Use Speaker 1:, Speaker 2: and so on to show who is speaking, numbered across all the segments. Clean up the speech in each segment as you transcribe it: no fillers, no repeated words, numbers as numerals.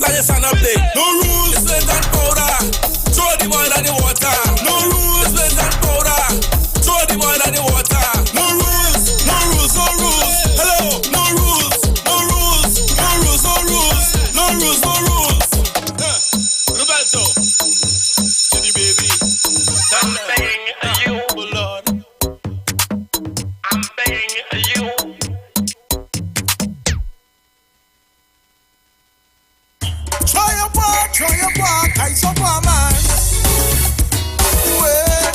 Speaker 1: and you stand up there. No rules, it's lint and powder. Throw the mud and the water. No rules, lint and powder. Throw the mud and the water. No rules, no rules, no rules. Hello, no rules, no rules, no rules, no rules, no rules, no rules. Roberto, Chitty baby, I'm begging you, oh Lord. I'm begging you. Try your part, I so poor man. Well,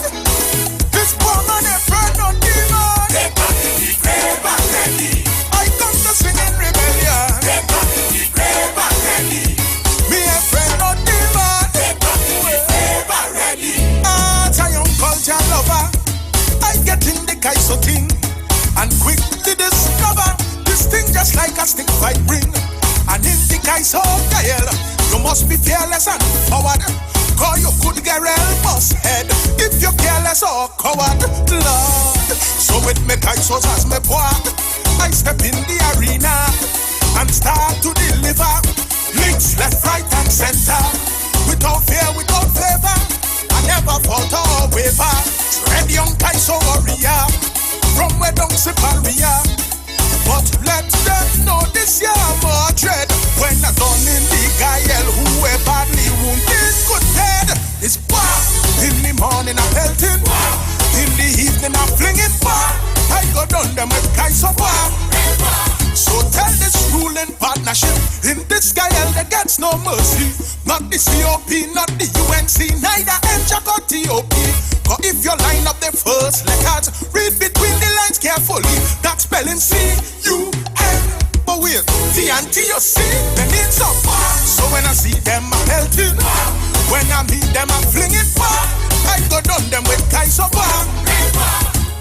Speaker 1: this poor man a friend of demon. They back in the grave and ready. I come to sing in rebellion. They back in the grave and ready. Me a friend of demon. They back in the grave and ready. As a young culture lover, I get in the Kaiso thing and quickly discover this thing just like a stick fight ring. And in the Kaiso dial, you must be fearless and forward. Cause you could get real bust head if you're careless or coward, Lord. So with me Kaisos as me walk, I step in the arena and start to deliver links left, right and center. Without fear, without favor, I never falter or waver. Tread young Kaiso warrior from where don't superior. But let them know this year more dread. When I done in the guile, who were badly wounded could dead. It's war. In the morning I'm pelting, in the evening I'm flinging war. I go down them with guys of war. So tell this ruling partnership, in this guile there gets no mercy. Not the COP, not the UNC, neither NJAC or TOP. Cause if you line up the first letters, read between the lines carefully. That spelling C-U-N. But wait, T and T you see, they need some war. So when I see them I'm pelting, when I meet them I'm flinging war. I go down them with guys of war.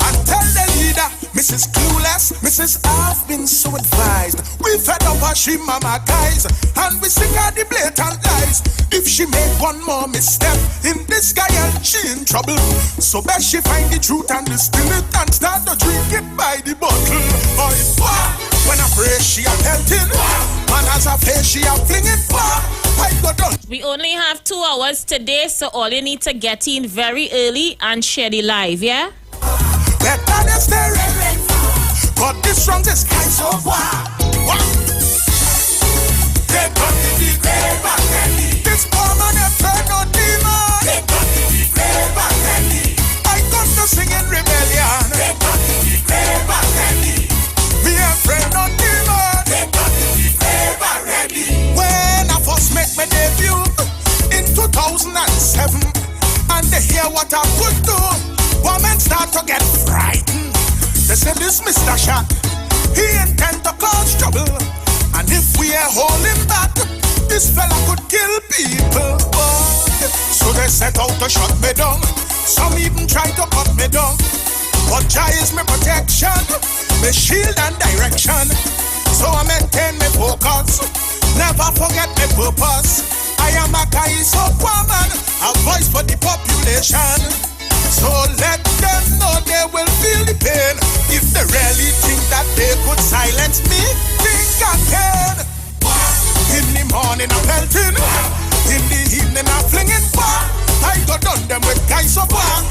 Speaker 1: And tell the leader, Mrs. Clueless, Mrs. I've been so advised. We fed up her she mama guys, and we sing her the blatant lies. If she make one more misstep in this guy, she in trouble. So best she find the truth and distill it and start to drink it by the bottle. Or it's war. When I pray she a pelting, man has a face she a flinging war. I go down.
Speaker 2: We only have 2 hours today, so all you need to get in very early and share the live, yeah?
Speaker 1: Better than staring, but this strong is kind so far. They come in the grave and ready. This poor man a friend of demon. They come in the grave and ready. I come to sing in rebellion. They come in the grave and ready. Me a friend of demon. They come in the grave and ready. When I first make my debut in 2007, and they hear what I could do, women start to get frightened. They say this Mr. Shot, he intend to cause trouble. And if we are holding back, this fella could kill people. So they set out to shut me down. Some even try to cut me down. But Jah is my protection, my shield and direction. So I maintain my focus, never forget my purpose. I am a Kaiso woman, a voice for the population. So let them know they will feel the pain. If they really think that they could silence me, think I can. In the morning I'm pelting, in the evening I'm flinging war. I go down them with guys of war.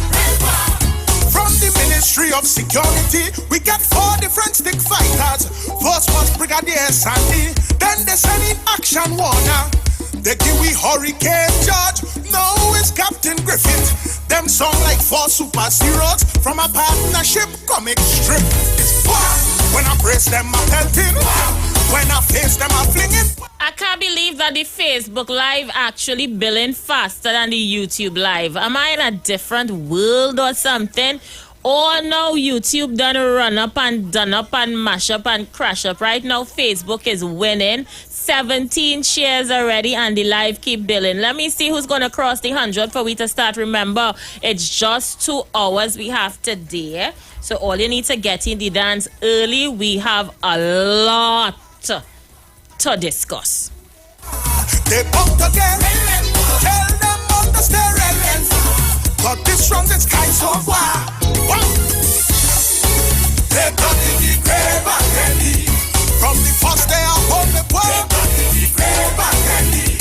Speaker 1: From the Ministry of Security, we get 4 different stick fighters. First was Brigadier Sandy, then they send in Action Warner. They give we Hurricane George, now it's Captain Griffith. Them sound like 4 superheroes from a partnership comic strip. It's war. When I brace them, I'm pelting. When I face them, I'm flinging.
Speaker 2: I can't believe that the Facebook Live actually billing faster than the YouTube Live. Am I in a different world or something? Or now YouTube done run up and done up and mash up and crash up. Right now, Facebook is winning. 17 shares already and the live keep billing. Let me see who's going to cross the 100 for we to start. Remember, it's just 2 hours we have today. So all you need to get in the dance early. We have a lot to discuss.
Speaker 1: They both again. Tell them on the stereo. But this strong is kind so far. They got in the grave and ready. From the first day I hold the world, they got in the grave and ready.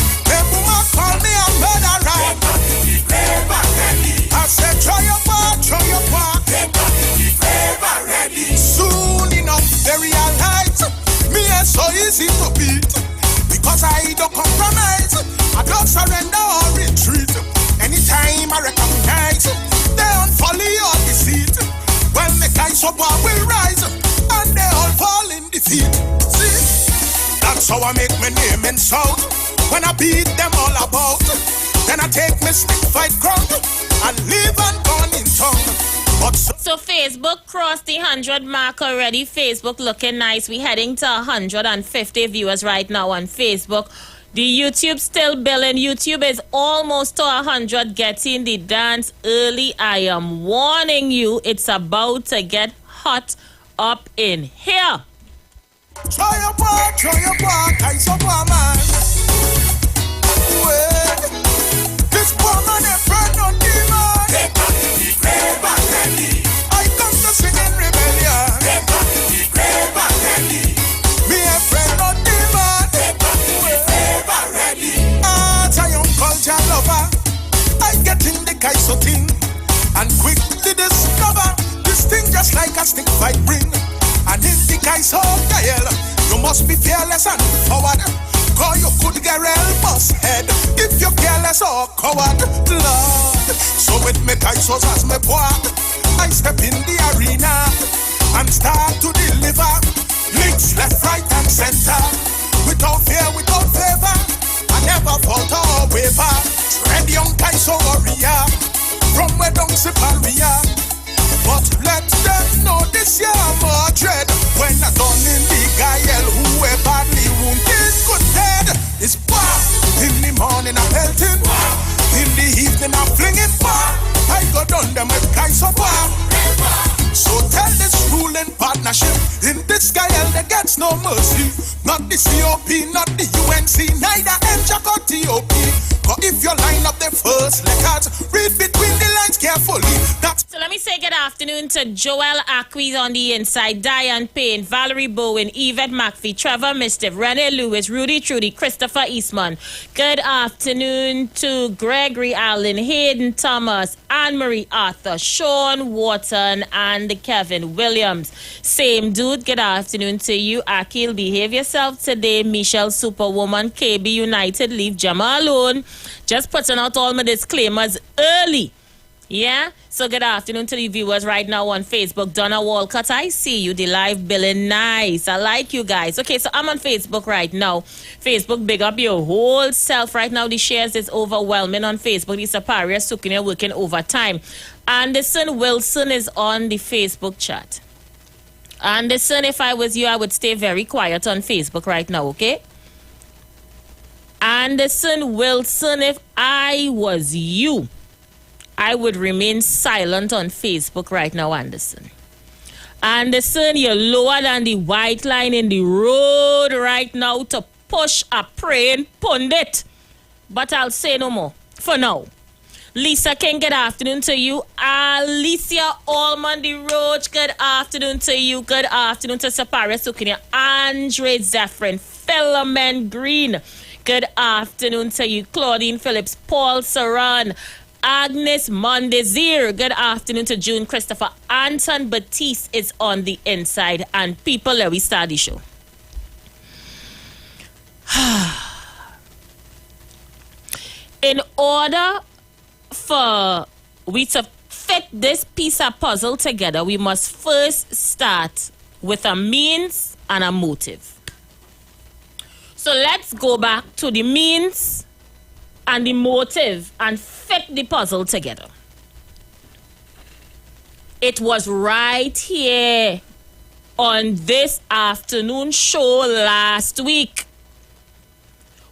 Speaker 1: we don't compromise. I don't surrender or retreat. Anytime I recognize they on folly or deceit. When the guys up will rise and they all fall in defeat. See, that's how I make my name in sound. When I beat them all about, then I take my stick fight ground and live and burn in tongue.
Speaker 2: So Facebook crossed the 100 mark already. Facebook looking nice. We're heading to 150 viewers right now on Facebook. The YouTube still billing. YouTube is almost to 100, getting the dance early. I am warning you, it's about to get hot up in here.
Speaker 1: Try your part, I so man. This woman is friend on demon. I come to sing in rebellion. Me a friend on demon. Culture lover, I get in the Kaiso thing and quickly discover this thing just like a stick fight ring. And in the Kaiso dial, you must be fearless and forward. Cause you could get real boss head if you're careless or coward, Lord. So with me Kaisos as me board, I step in the arena and start to deliver links left, right and center. Without fear, without favor, I never falter or waver. Tread young Kaiso warrior from where don't Siparia. But let them know this year more dread. When I done in the Gael, who were badly wounded, good dead. It's bar. In the morning I'm pelting, in the evening I'm flinging bar. I go down them with Kaiso bar. So tell this ruling partnership, in this Gael there gets no mercy. Not the COP, not the UNC, neither MJAC or TOP. Cause if you line up the first letters, read between the lines carefully. So
Speaker 2: let me say good afternoon to Joel Acquies on the inside, Diane Payne, Valerie Bowen, Yvette McPhee, Trevor Mischief, Renee Lewis, Rudy Trudy, Christopher Eastman. Good afternoon to Gregory Allen, Hayden Thomas, Anne-Marie Arthur, Sean Wharton, and Kevin Williams. Same dude, good afternoon to you. Akil, behave yourself today. Michelle Superwoman, KB United, leave Gemma alone. Just putting out all my disclaimers early. Yeah? So good afternoon to the viewers right now on Facebook. Donna Walcott, I see you. The live billing nice. I like you guys. Okay, so I'm on Facebook right now. Facebook, big up your whole self right now. The shares is overwhelming on Facebook. The Saparia Sukinia working overtime. Anderson Wilson is on the Facebook chat. Anderson, if I was you, I would stay very quiet on Facebook right now, okay? Anderson Wilson, if I was you, I would remain silent on Facebook right now, Anderson. Anderson, you're lower than the white line in the road right now to push a praying pundit. But I'll say no more for now. Lisa King, good afternoon to you. Alicia Allman the Roach, good afternoon to you. Good afternoon to Saparia Sukinia. Andre Zephyrin, Philomen Green, good afternoon to you. Claudine Phillips, Paul Saran, Agnes Mondesir, good afternoon to June Christopher. Anton Batiste is on the inside. And people, let we start the show. In order for we to fit this piece of puzzle together, we must first start with a means and a motive. So let's go back to the means and the motive and fit the puzzle together. It was right here on this afternoon show last week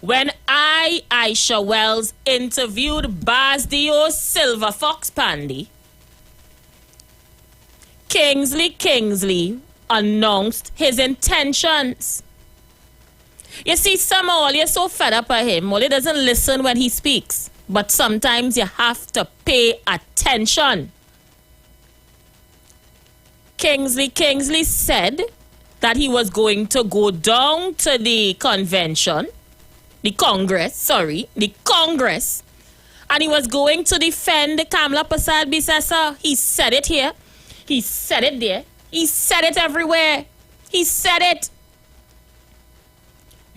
Speaker 2: when Aisha Wells, interviewed Basdio Silver Fox Pandy. Kingsley announced his intentions. You see, somehow you're so fed up of him. He doesn't listen when he speaks. But sometimes you have to pay attention. Kingsley said that he was going to go down to the Congress, and he was going to defend Kamla Prasad Bisesa. He said it here. He said it there. He said it everywhere. He said it.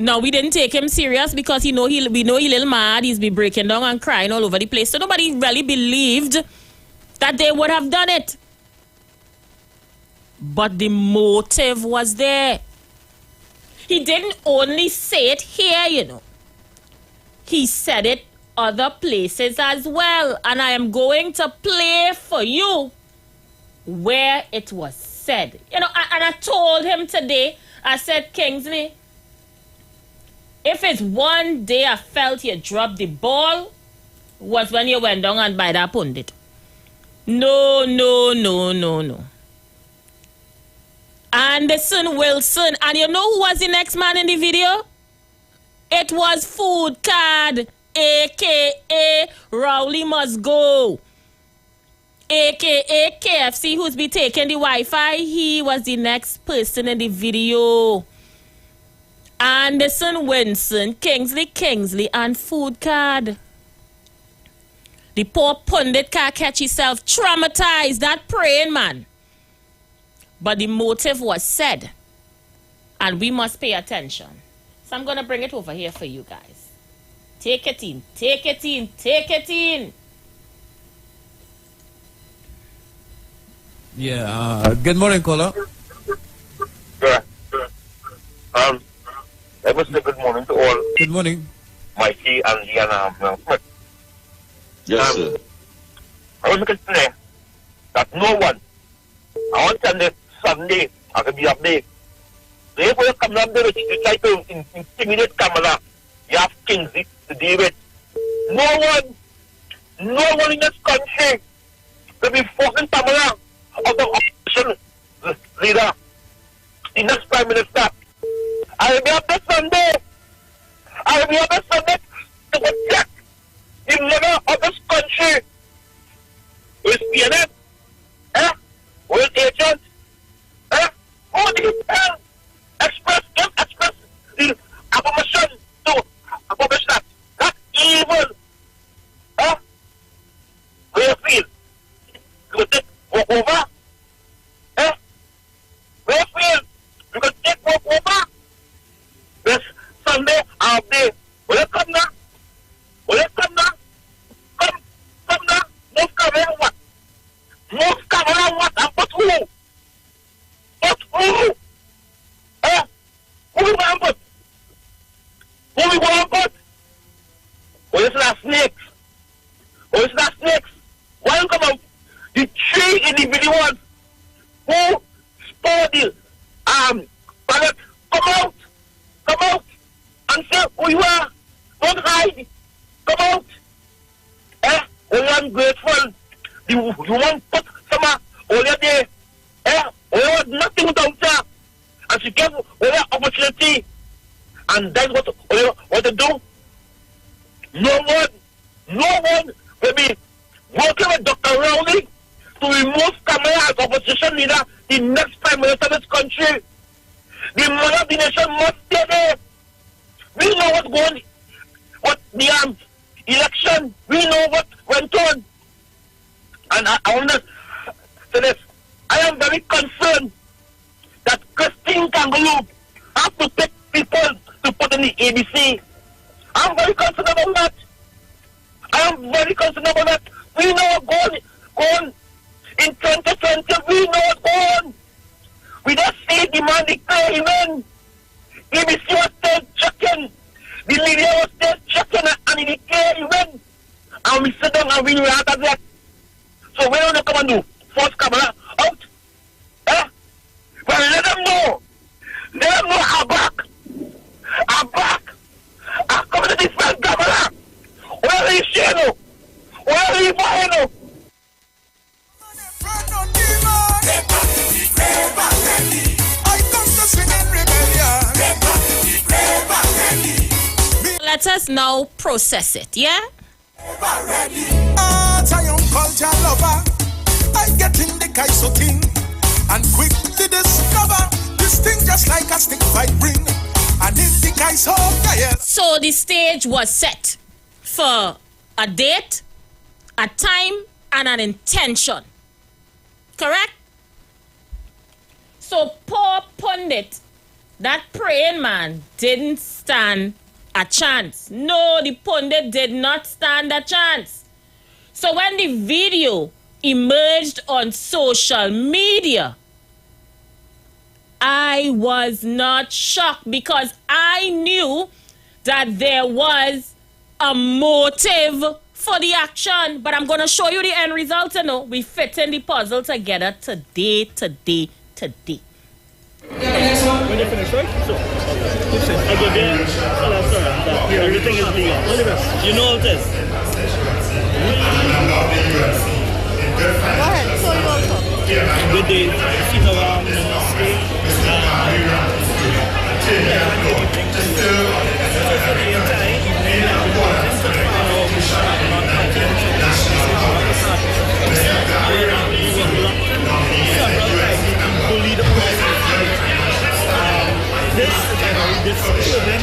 Speaker 2: No, we didn't take him serious because we know he little mad. He's be breaking down and crying all over the place. So nobody really believed that they would have done it. But the motive was there. He didn't only say it here, you know. He said it other places as well. And I am going to play for you where it was said. You know, and I told him today, I said, Kingsley, if it's one day I felt you dropped the ball, was when you went down and by that pundit. No. Anderson Wilson. And you know who was the next man in the video? It was Food Card, a.k.a. Rowley Must Go, a.k.a. KFC, who's be taking the Wi-Fi. He was the next person in the video. Anderson Wilson, Kingsley, and Food Card. The poor pundit can't catch himself. Traumatized, that praying man. But the motive was said. And we must pay attention. So I'm going to bring it over here for you guys. Take it in.
Speaker 3: Yeah, good morning, caller.
Speaker 4: Yeah. I must say good morning to all.
Speaker 3: Good morning.
Speaker 4: Mikey and Gianna.
Speaker 5: Yes, sir.
Speaker 4: I was looking to say that no one, I want to send Sunday, I can be up there. So if you come up there, you try to intimidate Kamala, you have Kingsley to deal with. No one in this country will be forcing Kamala of the opposition leader, the next Prime Minister. I will be up this Sunday. To protect the leader of this country. With CNN, with agents, who do you tell? Express the opposition to abolish that. That evil. Where you feel? You will take walk over? Where you feel? You can take walk over? This Sunday, I'll be. Will you come now? Come now. Move camera what? And put who? Who we want to put? Oh, it's not snakes. Why don't come out? The three individuals who stole the ballot, come out and say who you are. Don't hide. Come out. Only ungrateful. You want to put some only there. Only want nothing without her. And she gave only opportunity. And that's what to do. No one will be working with Dr. Rowley to remove Kamala as opposition leader, the next Prime Minister of this country. The mother of the nation must stay there. We know what's going, what the election, we know what went on. And I want to say this. I am very concerned that Christine Kangaloo has to take people to put in the ABC. I'm very concerned about that. We know what's going in 2020. We know what's going on. We just see the man declare amen. ABC was still checking. The media was still checking and he declared amen. And we sit down and we react at that. So what do they come and do? Force Kamala out? Well, let them know. I'm back. I'm coming to defend Kamala. Where are you, Shano? Where are you, Baheno?
Speaker 2: Let us now process it, yeah?
Speaker 1: Culture lover, I get in the Kaiso thing and quickly discover this thing just like a stick fight bring. And in the Kaiso,
Speaker 2: so the stage was set for a date, a time, and an intention. Correct? So poor pundit that praying man didn't stand a chance. No, the pundit did not stand a chance. So when the video emerged on social media, I was not shocked because I knew that there was a motive for the action. But I'm going to show you the end result, you know. We fit in the puzzle together today.
Speaker 6: When you finish, right? So, listen, I go there, tell us, sir, everything is legal. You know all this.
Speaker 7: Go ahead, so you also.
Speaker 6: Good day, sit around in the state. This disturbing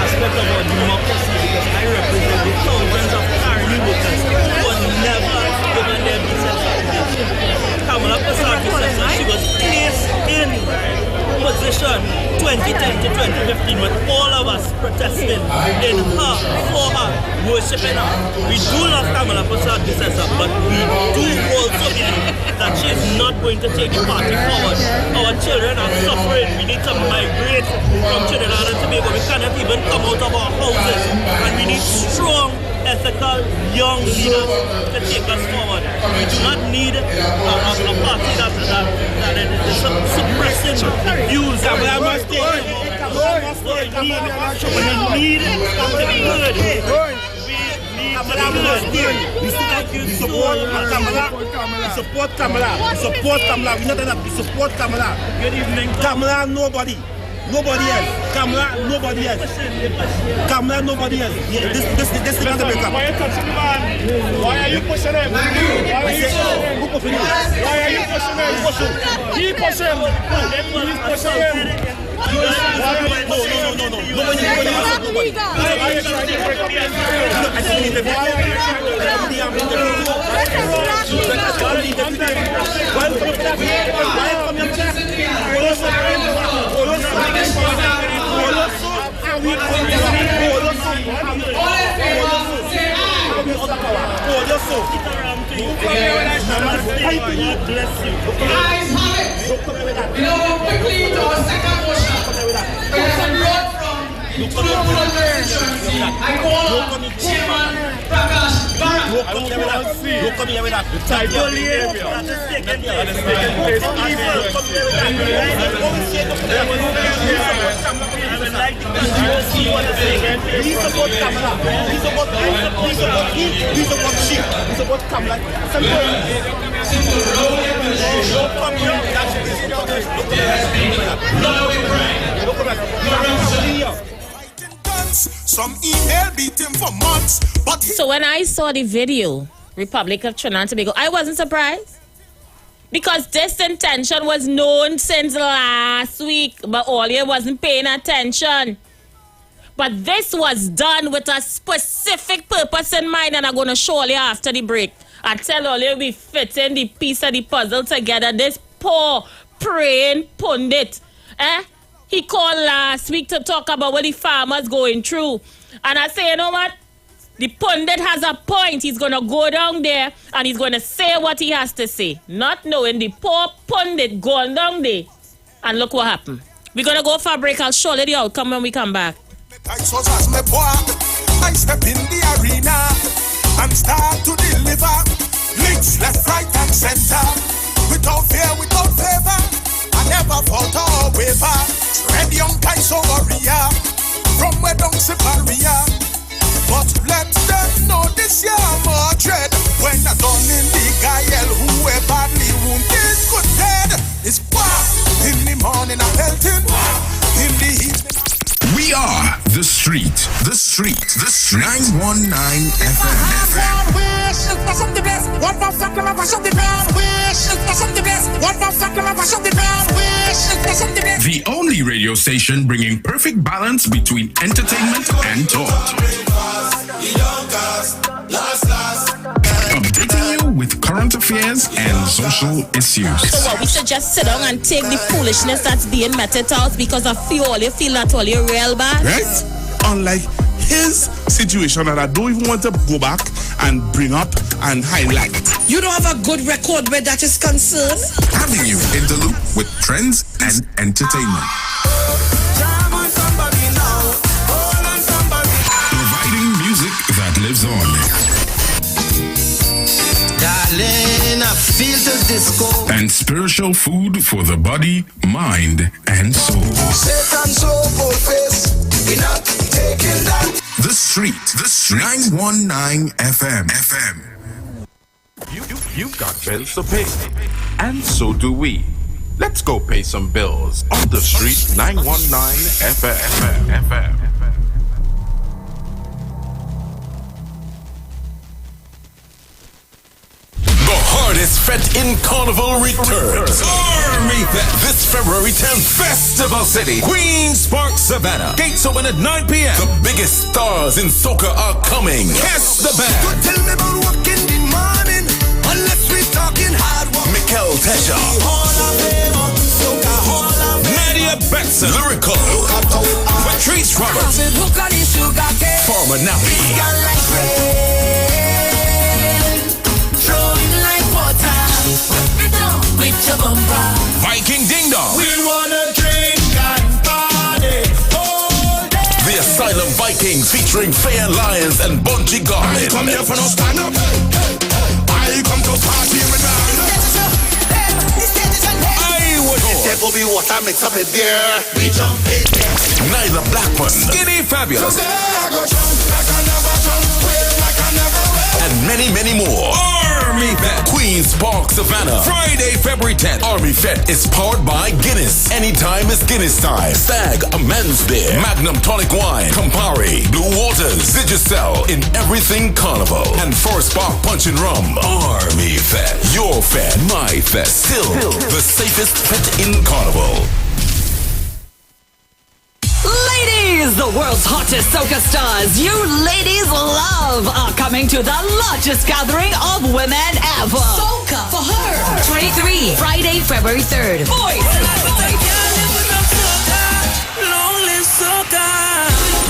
Speaker 6: aspect of our democracy because I represent the thousands of army workers who were never given their decent obligation. Kamala Prasad said she was placed in position 2010 to 2015 with all of us protesting in her, for her, worshipping her. We do love Kamala Prasad, but we do also believe that she is not going to take the party forward. Our children are suffering. We need to migrate from Trinidad and Tobago. We cannot even come out of our houses. And we need strong, ethical, young leaders to take us forward. We do not need a party that is suppressing views. We need something good. We support Kamala. We know that we support Kamala. Good evening. Kamala, nobody else. Kamala, nobody else. Yeah, this is not the breakup. Why are you touching the man? Why are you pushing him? Why are you pushing him? He pushing him. He's pushing him.
Speaker 1: Quickly to our second motion. There's a note from the Tribunal Constituency. I call on Chairman Prakash Barak.
Speaker 6: Don't come here with that. That is taking place. I would like to see what is saying. We support Kamala. We support she. We support Kamala.
Speaker 1: Some email beat him for months, but
Speaker 2: So when I saw the video, Republic of Trinidad and Tobago, I wasn't surprised. Because this intention was known since last week, but all you wasn't paying attention. But this was done with a specific purpose in mind, and I'm going to show you after the break. I tell all you we fitting the piece of the puzzle together. This poor praying pundit, he called last week to talk about what the farmers going through. And I say, you know what? The pundit has a point. He's going to go down there and he's going to say what he has to say. Not knowing the poor pundit going down there. And look what happened. We're going to go for a break. I'll show you the outcome when we come back.
Speaker 1: I step in the arena and start to deliver. Links left, right, and center. Without fear, without favor. I never falter or waver. Tread young guys warrior. From where don't see barrier. But let them know this year more dread. When I done in the guile, who were badly wounded, good dead. It's war. In the morning I'm pelting. In the evening.
Speaker 8: We are The Street. The Street. 919 FM. The only radio station bringing perfect balance between entertainment and talk. Updating you with current affairs and social issues.
Speaker 9: So what, we should just sit down and take the foolishness that's being meted out because of all you feel that all you real bad?
Speaker 1: Right? Unlike his situation that I don't even want to go back and bring up and highlight.
Speaker 10: You don't have a good record where that is concerned?
Speaker 8: Having you in the loop with trends and entertainment. Providing music that lives on.
Speaker 10: Darling, I feel the disco.
Speaker 8: And spiritual food for the body, mind, and soul.
Speaker 10: Satan soul face, we not taking that.
Speaker 8: The Street, 919 FM.
Speaker 11: You've got bills to pay, and so do we. Let's go pay some bills on The Street 919 FM.
Speaker 12: The hardest fet in Carnival returns. Army Fet this February 10th. Festival City, Queen's Park, Savannah. Gates open at 9 p.m. The biggest stars in soca are coming. Catch the band.
Speaker 10: Don't tell me about work in the morning unless we talking hard work.
Speaker 12: Mikel Teja. Nadia Betson. Lyrical. Patrice Roberts. Farmer Nappy. Viking Ding Dong.
Speaker 10: We wanna drink and party all day.
Speaker 12: The Asylum Vikings featuring Fair Lions and Bungie Garland.
Speaker 1: I come here for no stand up. I come to party with
Speaker 10: Will be water mix up in there. We jump in there.
Speaker 12: Nyla Blackman. Skinny Fabulous. And many more. Army Fet, Queen's Park, Savannah. Friday, February 10th. Army Fet is powered by Guinness. Anytime is Guinness time. Stag, a men's beer. Magnum tonic wine. Campari, Blue Waters, Digicel in everything Carnival. And Forest Park Punch and Rum. Army Fet. Your Fet, my Fet. Still the safest Fet in Carnival.
Speaker 13: Ladies, the world's hottest soca stars you ladies love are coming to the largest gathering of women ever. Soca for her. 23, Friday, February 3rd. Boys.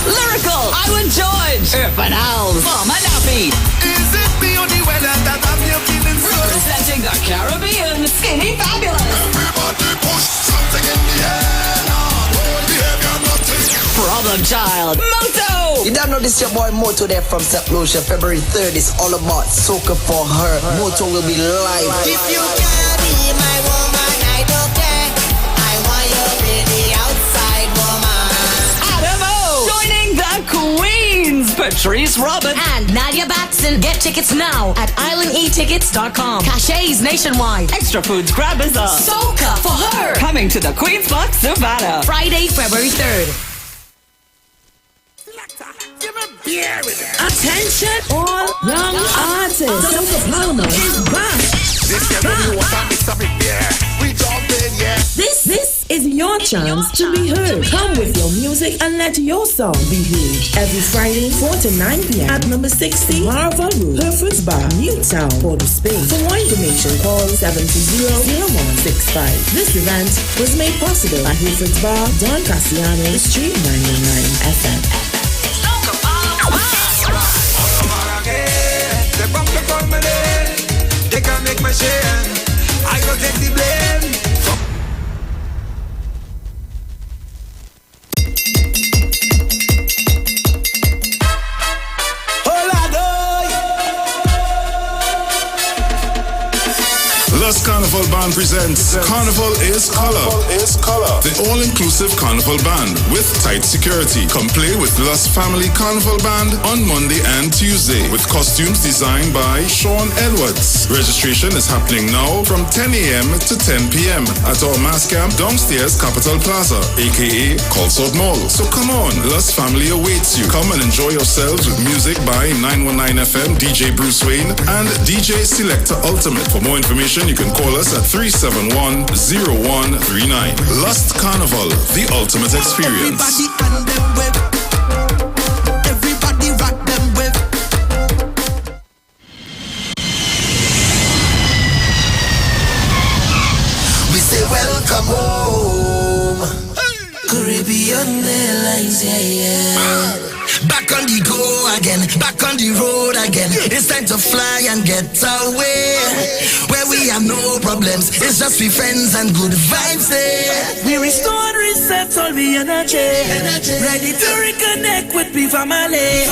Speaker 13: Lyrical, Iwan George, Irfan Alves, Farmer Nappy.
Speaker 10: Is it the only weather that I'm feeling so?
Speaker 13: Representing the Caribbean, Skinny Fabulous.
Speaker 10: Everybody push something in the air now.
Speaker 13: Problem Child, Moto.
Speaker 14: You don't know this your boy Moto there from St. Lucia. February 3rd is all about soca for her. Moto will be live.
Speaker 10: If you can't be my woman, I don't care. I want you really outside woman.
Speaker 13: Adam O. Joining the Queens, Patrice Roberts
Speaker 9: And Nadia Batson. Get tickets now at islandetickets.com. Cachets nationwide.
Speaker 13: Extra Foods Grab Bazaar.
Speaker 9: Soca for her.
Speaker 13: Coming to the Queen's Park, Savannah.
Speaker 9: Friday, February 3rd.
Speaker 15: Attention, all young artists. Soca Palmer is back. This is your chance to be heard. Come with your music and let your song be heard. Every Friday, 4 to 9 p.m. at number 60 Marva Road, Hereford's Bar, Newtown, Port of Spain. For more information, call 720-0165. This event was made possible at Hereford's Bar, Don Cassiano, The Street 919 FM.
Speaker 10: They can make my share. I go take the blame.
Speaker 1: Los Carnival Band presents Carnival is Color. The all-inclusive Carnival Band with tight security. Come play with Los Family Carnival Band on Monday and Tuesday with costumes designed by Sean Edwards. Registration is happening now from 10 a.m. to 10 p.m. at our mass camp downstairs Capital Plaza, aka Colsort Mall. So come on, Los Family awaits you. Come and enjoy yourselves with music by 919 FM, DJ Bruce Wayne, and DJ Selector Ultimate. For more information, you can call us at 371-0139. Lust Carnival, the ultimate experience.
Speaker 10: Everybody rock them with. Back on the go again, back on the road again. It's time to fly and get away. Where we have no problems, it's just we friends and good vibes there.
Speaker 16: We restore and reset all the energy. Ready to reconnect with the family.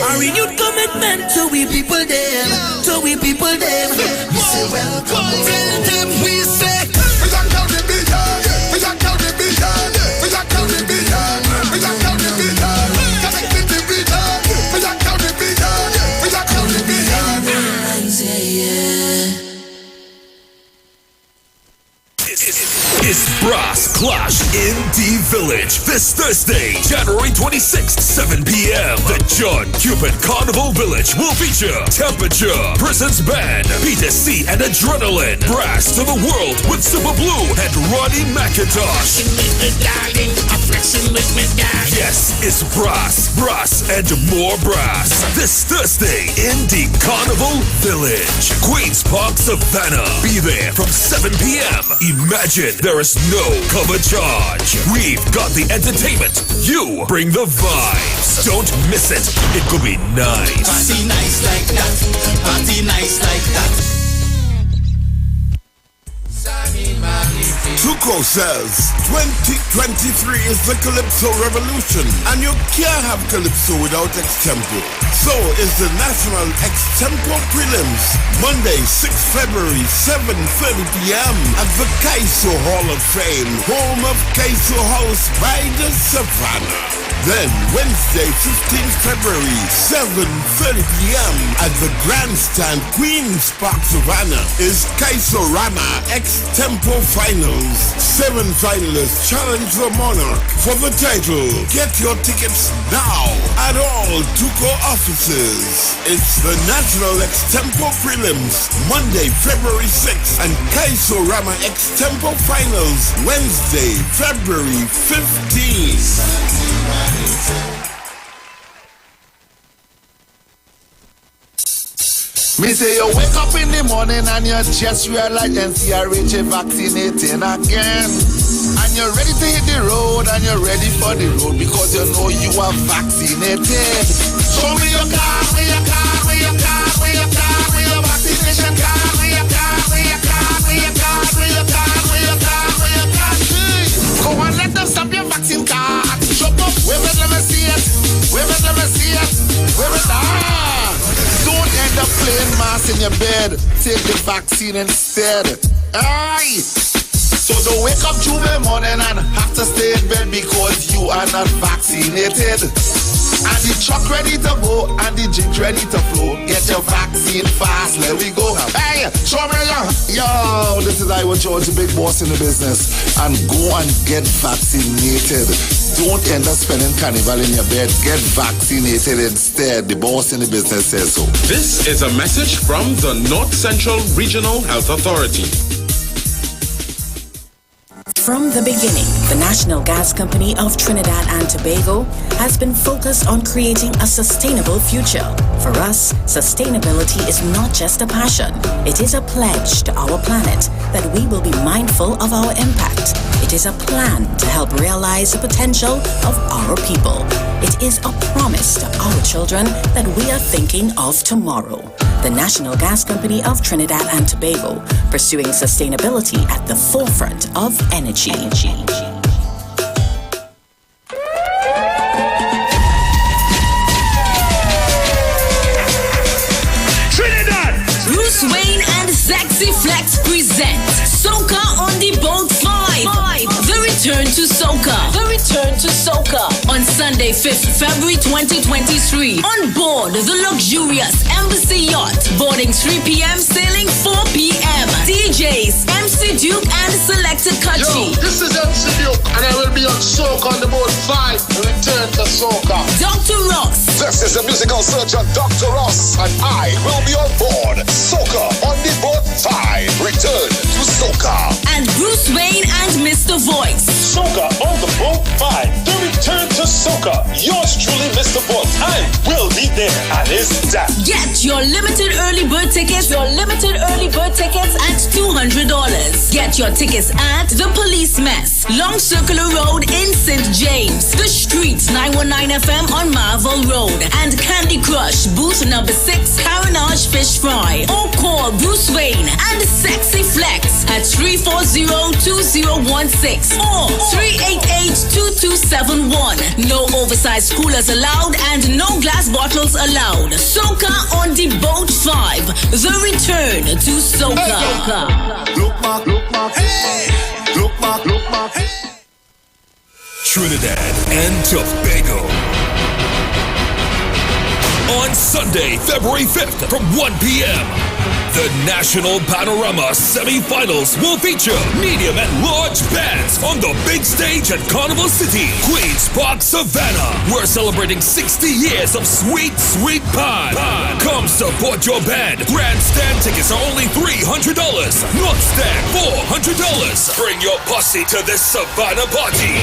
Speaker 16: Our renewed commitment to we people them. To we people them. We say welcome.
Speaker 10: Tell them we say
Speaker 1: we got county beyond. We got county beyond. We got county beyond. We got county beyond. Connected beyond. We got county beyond. We got county beyond.
Speaker 12: It's Brass Clash in D Village this Thursday, January 26th, 7 p.m. The John Cupid Carnival Village will feature Temperature, Prisons Band, Peter C. and Adrenaline, Brass to the World with Super Blue and Ronnie McIntosh. Yes, it's Brass, and more Brass this Thursday in the Carnival Village, Queens Park, Savannah. Be there from 7 p.m. Imagine there is no cover charge. We've got the entertainment. You bring the vibes. Don't miss it. It could be nice.
Speaker 10: Party nice like that. Party nice like that.
Speaker 1: Tuco says 2023 is the Calypso Revolution, and you can't have Calypso without Extempo. So is the National Extempo Prelims, Monday, 6th February, 7:30 p.m. at the Kaiso Hall of Fame, home of Kaiso House by the Savannah. Then Wednesday, 15th February, 7:30 p.m. at the Grandstand, Queens Park, Savannah, is Kaiso Rama Extempo Finals. 7 finalists challenge the Monarch for the title. Get your tickets now at all Tuco offices. It's the National Extempo Prelims, Monday, February 6th, and Kaiso Rama Extempo Finals, Wednesday, February 15th.
Speaker 17: Me say you wake up in the morning and you just realize NCRH vaccinating again. And you're ready to hit the road and you're ready for the road because you know you are vaccinated. Show me your card, where your card, where your card, where your card, where your vaccination card, where your card, where your card, where your card, where your card, where your card, where your card. Go and let them stop your vaccine card. Show up, wave it, let me see it. Wave it, let me see it. Wave it, Don't end up playing mass in your bed. Take the vaccine instead. Aye. So don't wake up Tuesday morning and have to stay in bed because you are not vaccinated. And the truck ready to go and the drink ready to flow. Get your vaccine fast, let me go. Hey, show me yo, this is IWER George, the big boss in the business. And go and get vaccinated. Don't end up spending carnival in your bed. Get vaccinated instead. The boss in the business says so.
Speaker 11: This is a message from the North Central Regional Health Authority.
Speaker 18: From the beginning, the National Gas Company of Trinidad and Tobago has been focused on creating a sustainable future. For us, sustainability is not just a passion. It is a pledge to our planet that we will be mindful of our impact. It is a plan to help realize the potential of our people. It is a promise to our children that we are thinking of tomorrow. The National Gas Company of Trinidad and Tobago, pursuing sustainability at the forefront of energy.
Speaker 13: Trinidad! Bruce Wayne and Sexy Flex present Soca on the Boat 5. The Return to Soca. The Return to Soca. On Sunday, 5th February 2023. On board the luxurious Embassy Yacht. Boarding 3 p.m. Sailing 4 p.m. DJs MC Duke and Selector Kachi.
Speaker 17: Yo, this is MC Duke and I will be on Soca on the Boat 5. The Return to Soca.
Speaker 13: Dr. Ross.
Speaker 19: This is the musical surgeon Dr. Ross and I will be on board Soca on the Boat 5. Return to Soca.
Speaker 13: And Bruce Wayne and Mr. Voice.
Speaker 19: Soca on the Boat 5. The Return to Soca. Yours truly, Mr. Boat. I will be there and is that.
Speaker 13: Get your limited early bird tickets. Your limited early bird tickets at $200. Get your tickets at The Police Mess. Yes, Long Circular Road in St. James. The Street 919 FM on Marvel Road. And Candy Crush, booth number 6, Caranage Fish Fry. Or call Bruce Wayne and Sexy Flex at 340-2016 or 388-2271. No oversized coolers allowed and no glass bottles allowed. Soca on the Boat 5. The return to Soca.
Speaker 19: Look back, hey! Look back, hey!
Speaker 12: Trinidad and Tobago. On Sunday, February 5th from 1 p.m., the National Panorama Semi-Finals will feature medium and large bands on the big stage at Carnival City, Queen's Park, Savannah. We're celebrating 60 years of sweet, sweet pie. Come support your band. Grandstand tickets are only $300. North Stand, $400. Bring your posse to this Savannah party.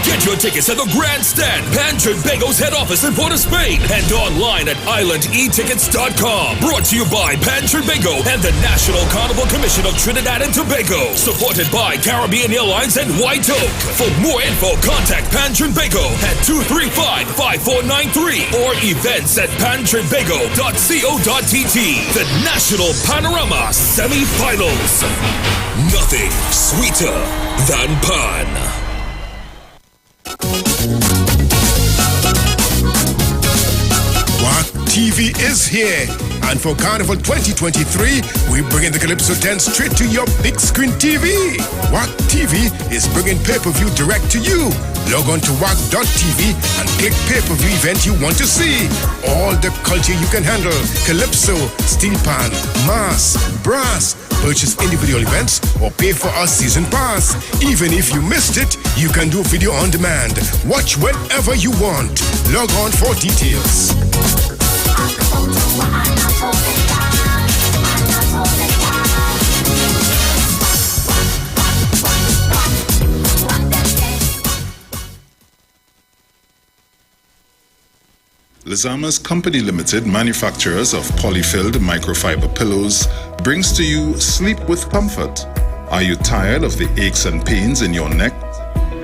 Speaker 12: Get your tickets at the Grandstand, Pan Trinbago's head office in Port of Spain, and online at islandetickets.com. Brought to you by Pan Trinbago and the National Carnival Commission of Trinidad and Tobago. Supported by Caribbean Airlines and White Oak. For more info, contact Pan Trinbago at 235-5493 or events at pantrinbago.co.tt. The National Panorama Semi-Finals. Nothing sweeter than Pan.
Speaker 20: WAC TV is here. And for Carnival 2023, we bring in the Calypso 10 straight to your big screen TV. WAC TV is bringing pay-per-view direct to you. Log on to WAC.tv and click pay-per-view event you want to see. All the culture you can handle. Calypso, steel pan, mass, brass. Purchase individual events or pay for a season pass. Even if you missed it, you can do video on demand. Watch whenever you want. Log on for details.
Speaker 11: Lizama's Company Limited, manufacturers of polyfilled microfiber pillows, brings to you Sleep with Comfort. Are you tired of the aches and pains in your neck?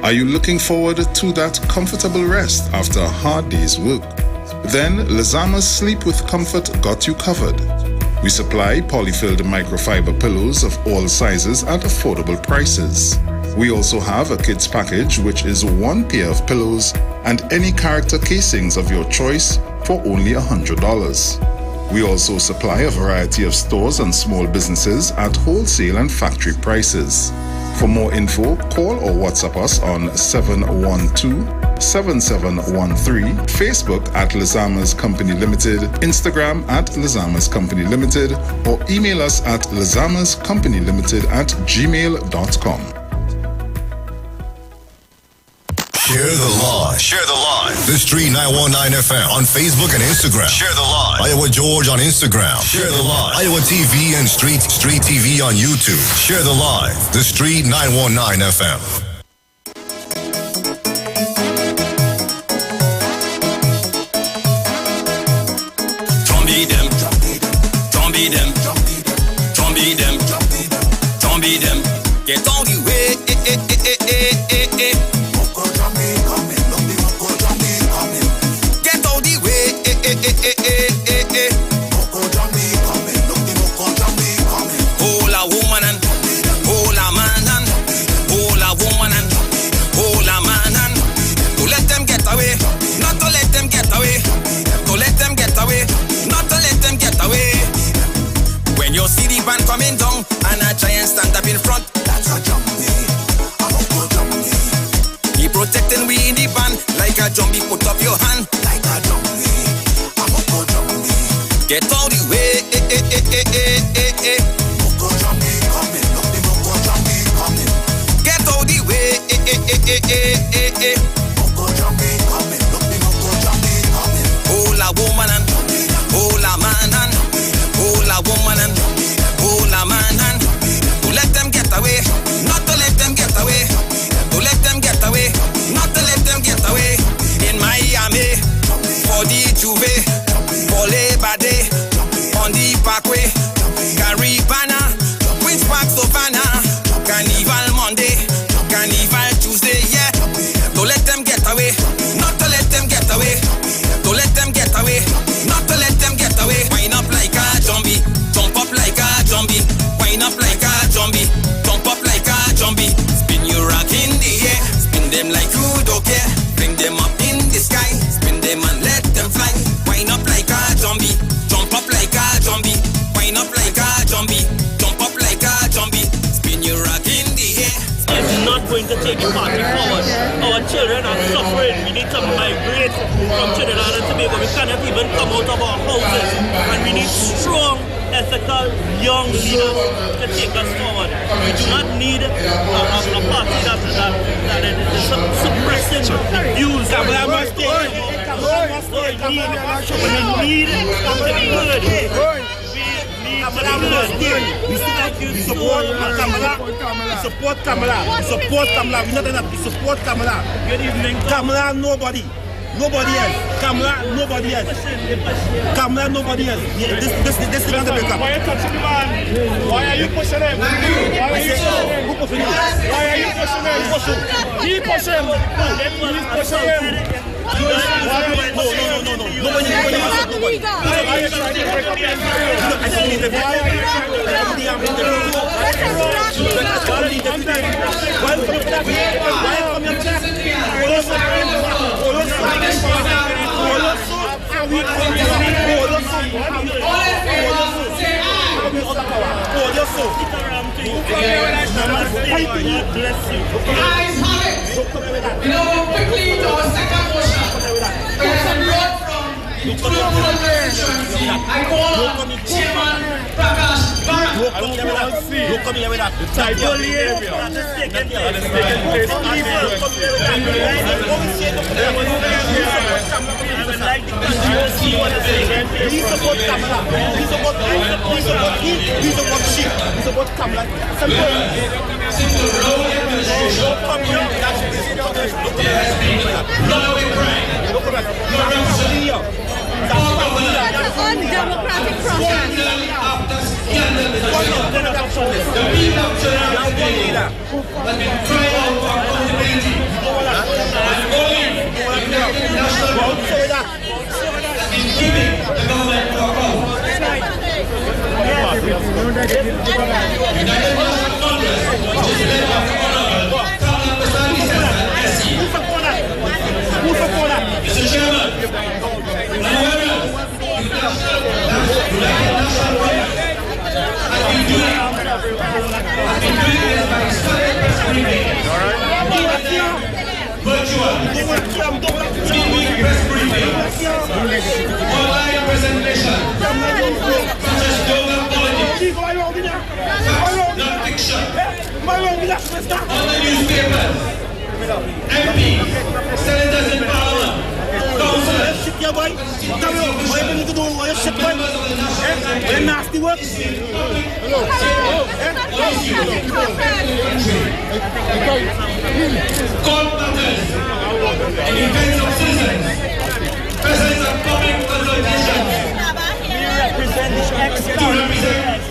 Speaker 11: Are you looking forward to that comfortable rest after a hard day's work? Then Lizama's Sleep with Comfort got you covered. We supply polyfilled microfiber pillows of all sizes at affordable prices. We also have a kids package, which is one pair of pillows and any character casings of your choice for only $100. We also supply a variety of stores and small businesses at wholesale and factory prices. For more info, call or WhatsApp us on 712-7713, Facebook at Lizama's Company Limited, Instagram at Lizama's Company Limited, or email us at lizamascompany.limited@gmail.com.
Speaker 19: Share the live. Share the live. The Street 919 FM on Facebook and Instagram. Share the live. Iowa George on Instagram. Share the live. Iowa TV and Street TV on YouTube. Share the live. The Street 919 FM.
Speaker 12: Zombie them. Zombie them. Zombie them. Zombie them. Get on the way. Get out the way, Hold a woman and hold a man and hold a woman and hold a man and to let them get away, not to let them get away, to let them get away, not to let them get away. When you see the band coming down and a giant stand up in front, that's a jumpy. He protecting we in the band like a zombie. Put up your hand like a zombie. I'm a go zombie. Get out the way. Moko zombie coming. Look the moko zombie coming. Get out the way. Moko zombie coming. Look the moko zombie coming. Hold a woman and hold a man and hold a woman and hold a man and to let them get away, not to let them get away. To let them get away, not to let them get away. In Miami, for the Juve, for Labor Day, on the Parkway, Caribana, Queen's Park, Savannah, Carnival Monday, Carnival
Speaker 6: take the party forward. Our children are suffering. We need to migrate from Trinidad and Tobago. We cannot even come out of our houses. And we need strong, ethical, young leaders to take us forward. We do not need a party that is suppressing the views. We need to be heard. We support Kamala. We support Kamala. We not enough. We support Kamala. Good evening. Kamala, nobody. Nobody else. Kamala, nobody else. Kamala, nobody else. This is not the breakup. Why are you touching the man? Why are you pushing him? Why are you pushing him? Why are you pushing him? He pushing him. He's pushing him. No. Nobody.
Speaker 1: Quickly to our second motion. There's a note from I call on Chairman Prakash Barak.
Speaker 6: Don't come here with that.
Speaker 1: We support Kamala. We support Kamala.
Speaker 7: Undemocratic process.
Speaker 1: The people of Trinidad and Tobago have been crying out for accountability. In keeping the government to account. United National Congress, which is led by Honorable Kamala SC. Mr. Chairman, United National Congress has been doing this by streaming, virtual, three-week press briefing, online presentation, such as yoga politics, non-fiction, on the newspapers, MPs, senators in parliament, councillors, nasty work.
Speaker 6: court matters, and events of citizens, presence of public consultations. We represent the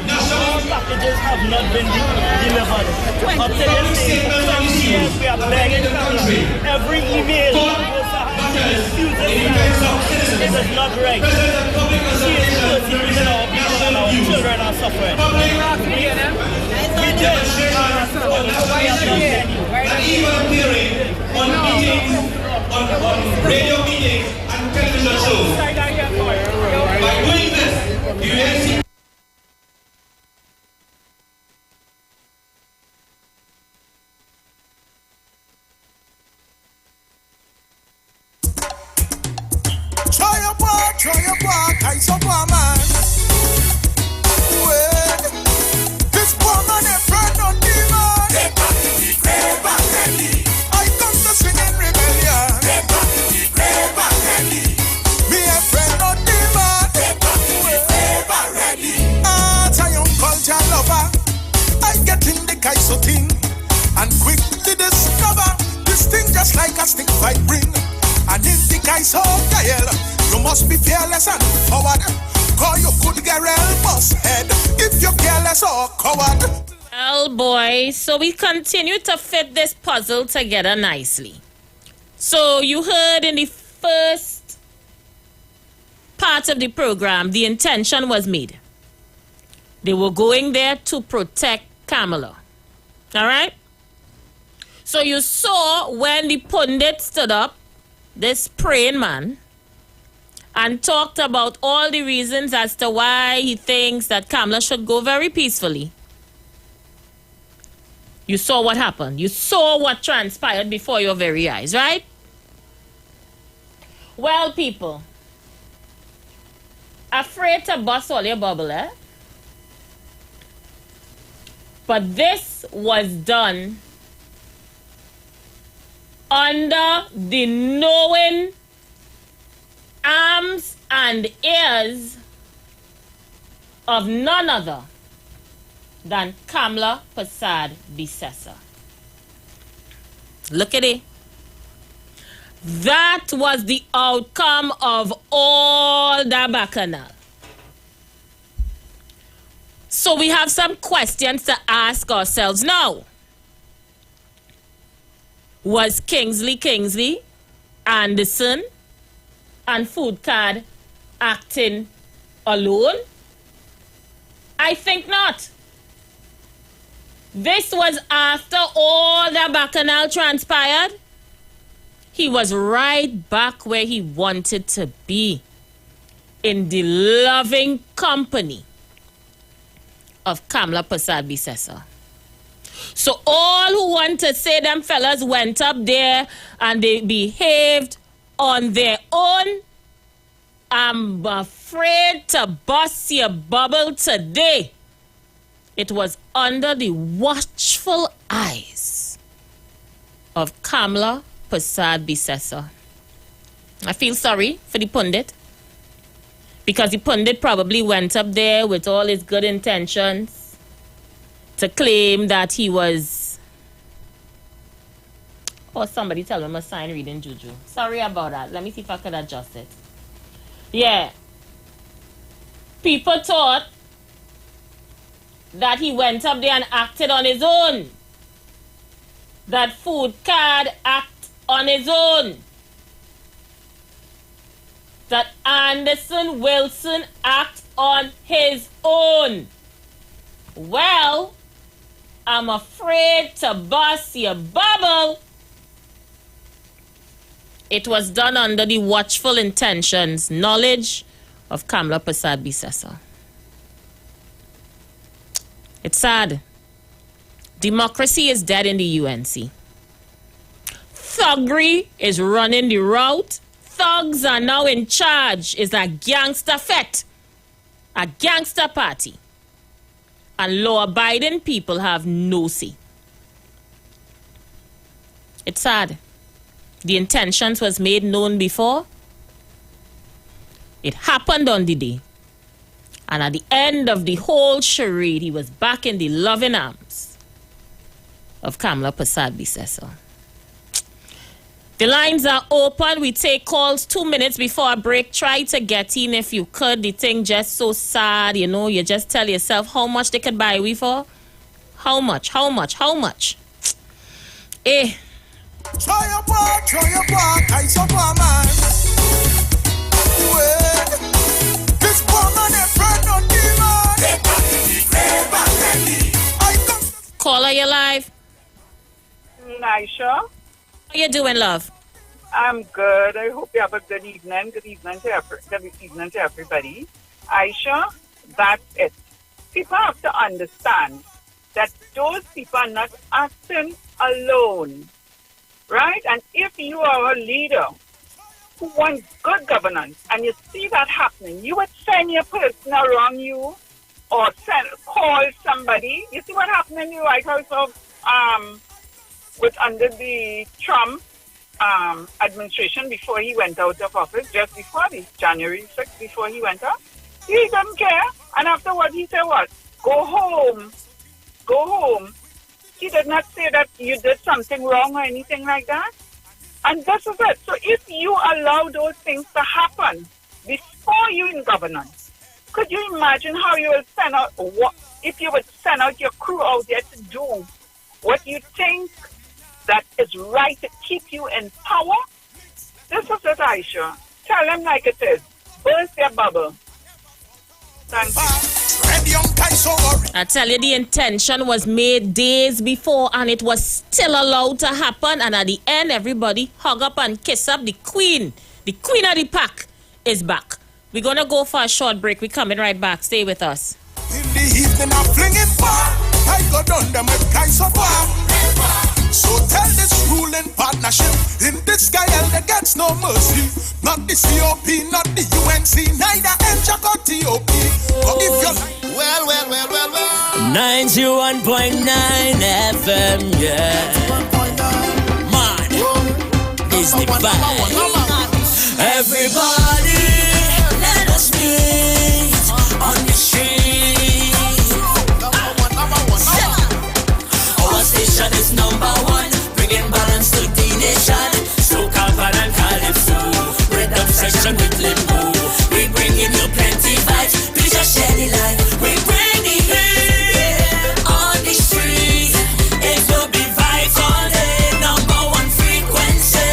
Speaker 6: national packages have not been delivered. Up to this day, we are begging every email it is not right. She is persecuting our people and our children are suffering.
Speaker 1: And even appearing on meetings, on radio meetings and television shows. By doing this, you will see.
Speaker 21: Try your walk, I so poor man. Well, this poor man is friend on demon. I come to sing in rebellion. Me a friend on demon. As a young culture lover, I get in the Kaiso thing and quickly discover this thing just like a stick fight ring. And in the Kaiso Gael, you must be fearless and forward. Call you could get real boss head if you're careless or coward.
Speaker 2: Well, boy, so we continue to fit this puzzle together nicely. So you heard in the first part of the program, the intention was made. They were going there to protect Kamala. All right? So you saw when the pundit stood up, this praying man, and talked about all the reasons as to why he thinks that Kamala should go very peacefully. You saw what happened. You saw what transpired before your very eyes, right? Well, people, afraid to bust all your bubble, eh? But this was done under the knowing arms and ears of none other than Kamla Persad-Bissessar. Look at it. That was the outcome of all the bacchanal. So we have some questions to ask ourselves now. Was Kingsley, Anderson, and Food Card acting alone? I think not. This was after all the bacchanal transpired. He was right back where he wanted to be, in the loving company of Kamla Persad-Bissessar. So all who want to say them fellas went up there and they behaved on their own, I'm afraid to bust your bubble today. It was under the watchful eyes of Kamla Persad-Bissessar. I feel sorry for the pundit, because the pundit probably went up there with all his good intentions to claim that he was... Oh, somebody tell him a sign reading juju. Sorry about that. Let me see if I could adjust it. Yeah. People thought that he went up there and acted on his own. That Food Card act on his own. That Anderson Wilson act on his own. Well, I'm afraid to bust your bubble. It was done under the watchful intentions, knowledge of Kamla Persad-Bissessar. It's sad. Democracy is dead in the UNC. Thuggery is running the route. Thugs are now in charge. It's a gangster fete, a gangster party. And law-abiding people have no say. It's sad. The intentions was made known before. It happened on the day. And at the end of the whole charade, he was back in the loving arms of Kamla Persad-Bissessar. The lines are open. We take calls 2 minutes before a break. Try to get in if you could. The thing just so sad, you know. You just tell yourself how much they could buy we for. How much? Eh.
Speaker 21: Try your walk, I Superman. This woman is friend on demon.
Speaker 2: Caller, you live.
Speaker 3: Nisha.
Speaker 2: How you doing, love?
Speaker 3: I'm good. I hope you have a good evening. Good evening to everybody. Aisha, that's it. People have to understand that those people are not acting alone, right? And if you are a leader who wants good governance and you see that happening, you would send your person around you or call somebody. You see what happened in the White House of under the Trump administration before he went out of office, just before the January 6th, before he went out. He didn't care. And afterwards he said what? Go home. He did not say that you did something wrong or anything like that. And this is it. So if you allow those things to happen before you in governance, could you imagine how you will send out, if you would send out your crew out there to do what you think that is right to keep you in power? This is it, Aisha. Tell them like it is. Burst their bubble. Thank you.
Speaker 2: I tell you, the intention was made days before and it was still allowed to happen. And at the end, everybody hug up and kiss up. The queen of the pack is back. We're going to go for a short break. We're coming right back. Stay with us.
Speaker 21: In the evening, I fling it back. I go down them with guys of war. So tell this ruling partnership, in this guy there gets no mercy. Not the COP, not the UNC, neither NJAC or TOP. But if you're well.
Speaker 16: 91.9 FM, yeah. Man, is the vibe. Everybody, let us meet on the street. Our station is number one, bringing balance to the nation. Soca, Van and Calypso, rhythm section with limbo. We bringing you plenty vibes, please just share the light. We bring the heat on the street. It will be vibes all day, number one frequency.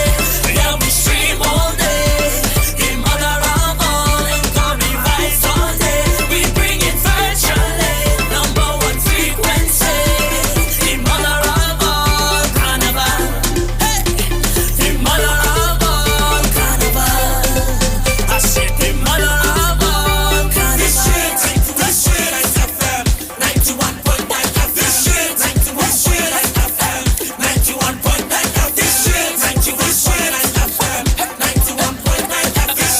Speaker 16: Yeah, we stream all day. The mother of all, it will be vibes all day. We bring it virtually, number one frequency. The mother of all, carnival. Hey, the mother of all, carnival. I said the mother of all, carnival. The street FM, 91.9 FM. The street FM, 91.9 FM. The street FM, 91.9 FM.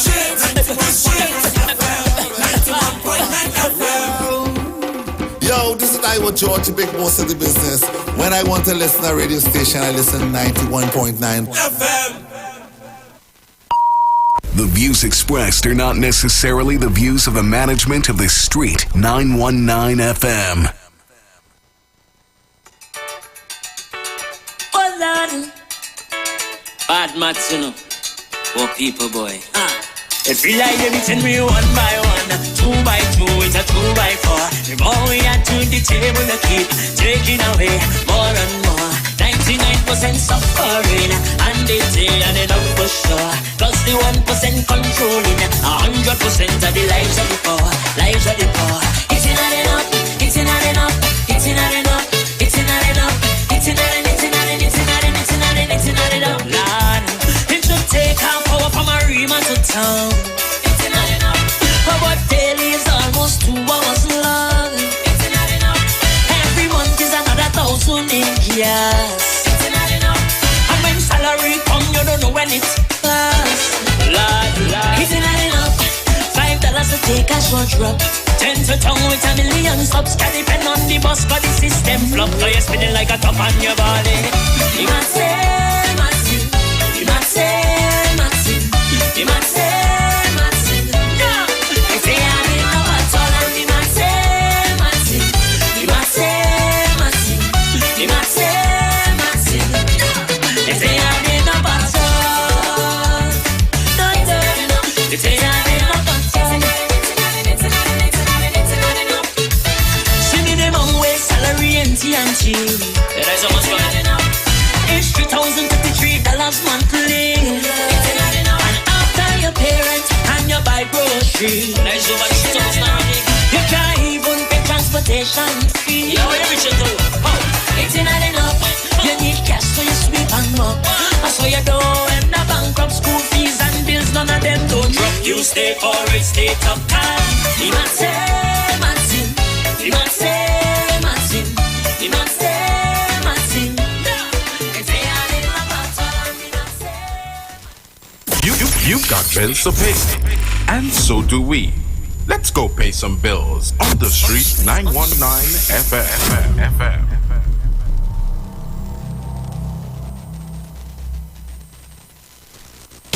Speaker 16: The street FM, 91.9 FM.
Speaker 17: Yo, this is IWER George, big boss of the business. When I want to listen to a radio station, I listen 91.9
Speaker 16: FM.
Speaker 12: The views expressed are not necessarily the views of the management of the Street 919 FM.
Speaker 16: Oh, Lord. Bad maths, you know. Oh, people, boy. It feel like they beating me one by one, 2 by 2, it's a 2 by 4. The more we add to the table, they keep taking away more and more. 99% suffering, and they say and it up for sure. Cause the 1% controlling 100% of the lives of the poor, lives of the poor. It's not enough, it's not enough, it's not enough, it's not enough, it's not enough, it's not enough, it's not enough, it's not enough, it's not enough. Lord, it should take our power from a Rima to town. It's not enough. Our daily is almost 2 hours long. It's not enough. Every month is another 1,000 in gas. It's not enough. And when salary come, you don't know when it's past. Lord, it's not enough. $5 to take a short drop. 10 to town with a million subs. Can depend on the bus, but the system flop. So you're spinning like a top on your body. You might say, Maxine. You might say, Maxine. You might say, Maxine. No. They say I didn't know at all. And you might say, Maxine. You might say, Maxine. You might say, Maxine. They say I didn't know at all. No, they say I didn't know at all. See me them on way salary and TNT. There is so much fun. It's $3,053 monthly. And after your parents and you buy groceries, there's over 2,000 already. You can't even pay transportation fee. Yeah, what every shit do? It's not enough. You need cash so you sweep and mop. So you don't end up bankrupt, school fees and bills, none of them don't drop. You stay for it, stay top time. You might say, Maxine. You might say, Maxine. You might say, Maxine.
Speaker 8: You've got bills to pay, and so do we. Let's go pay some bills on the Street 919 FM.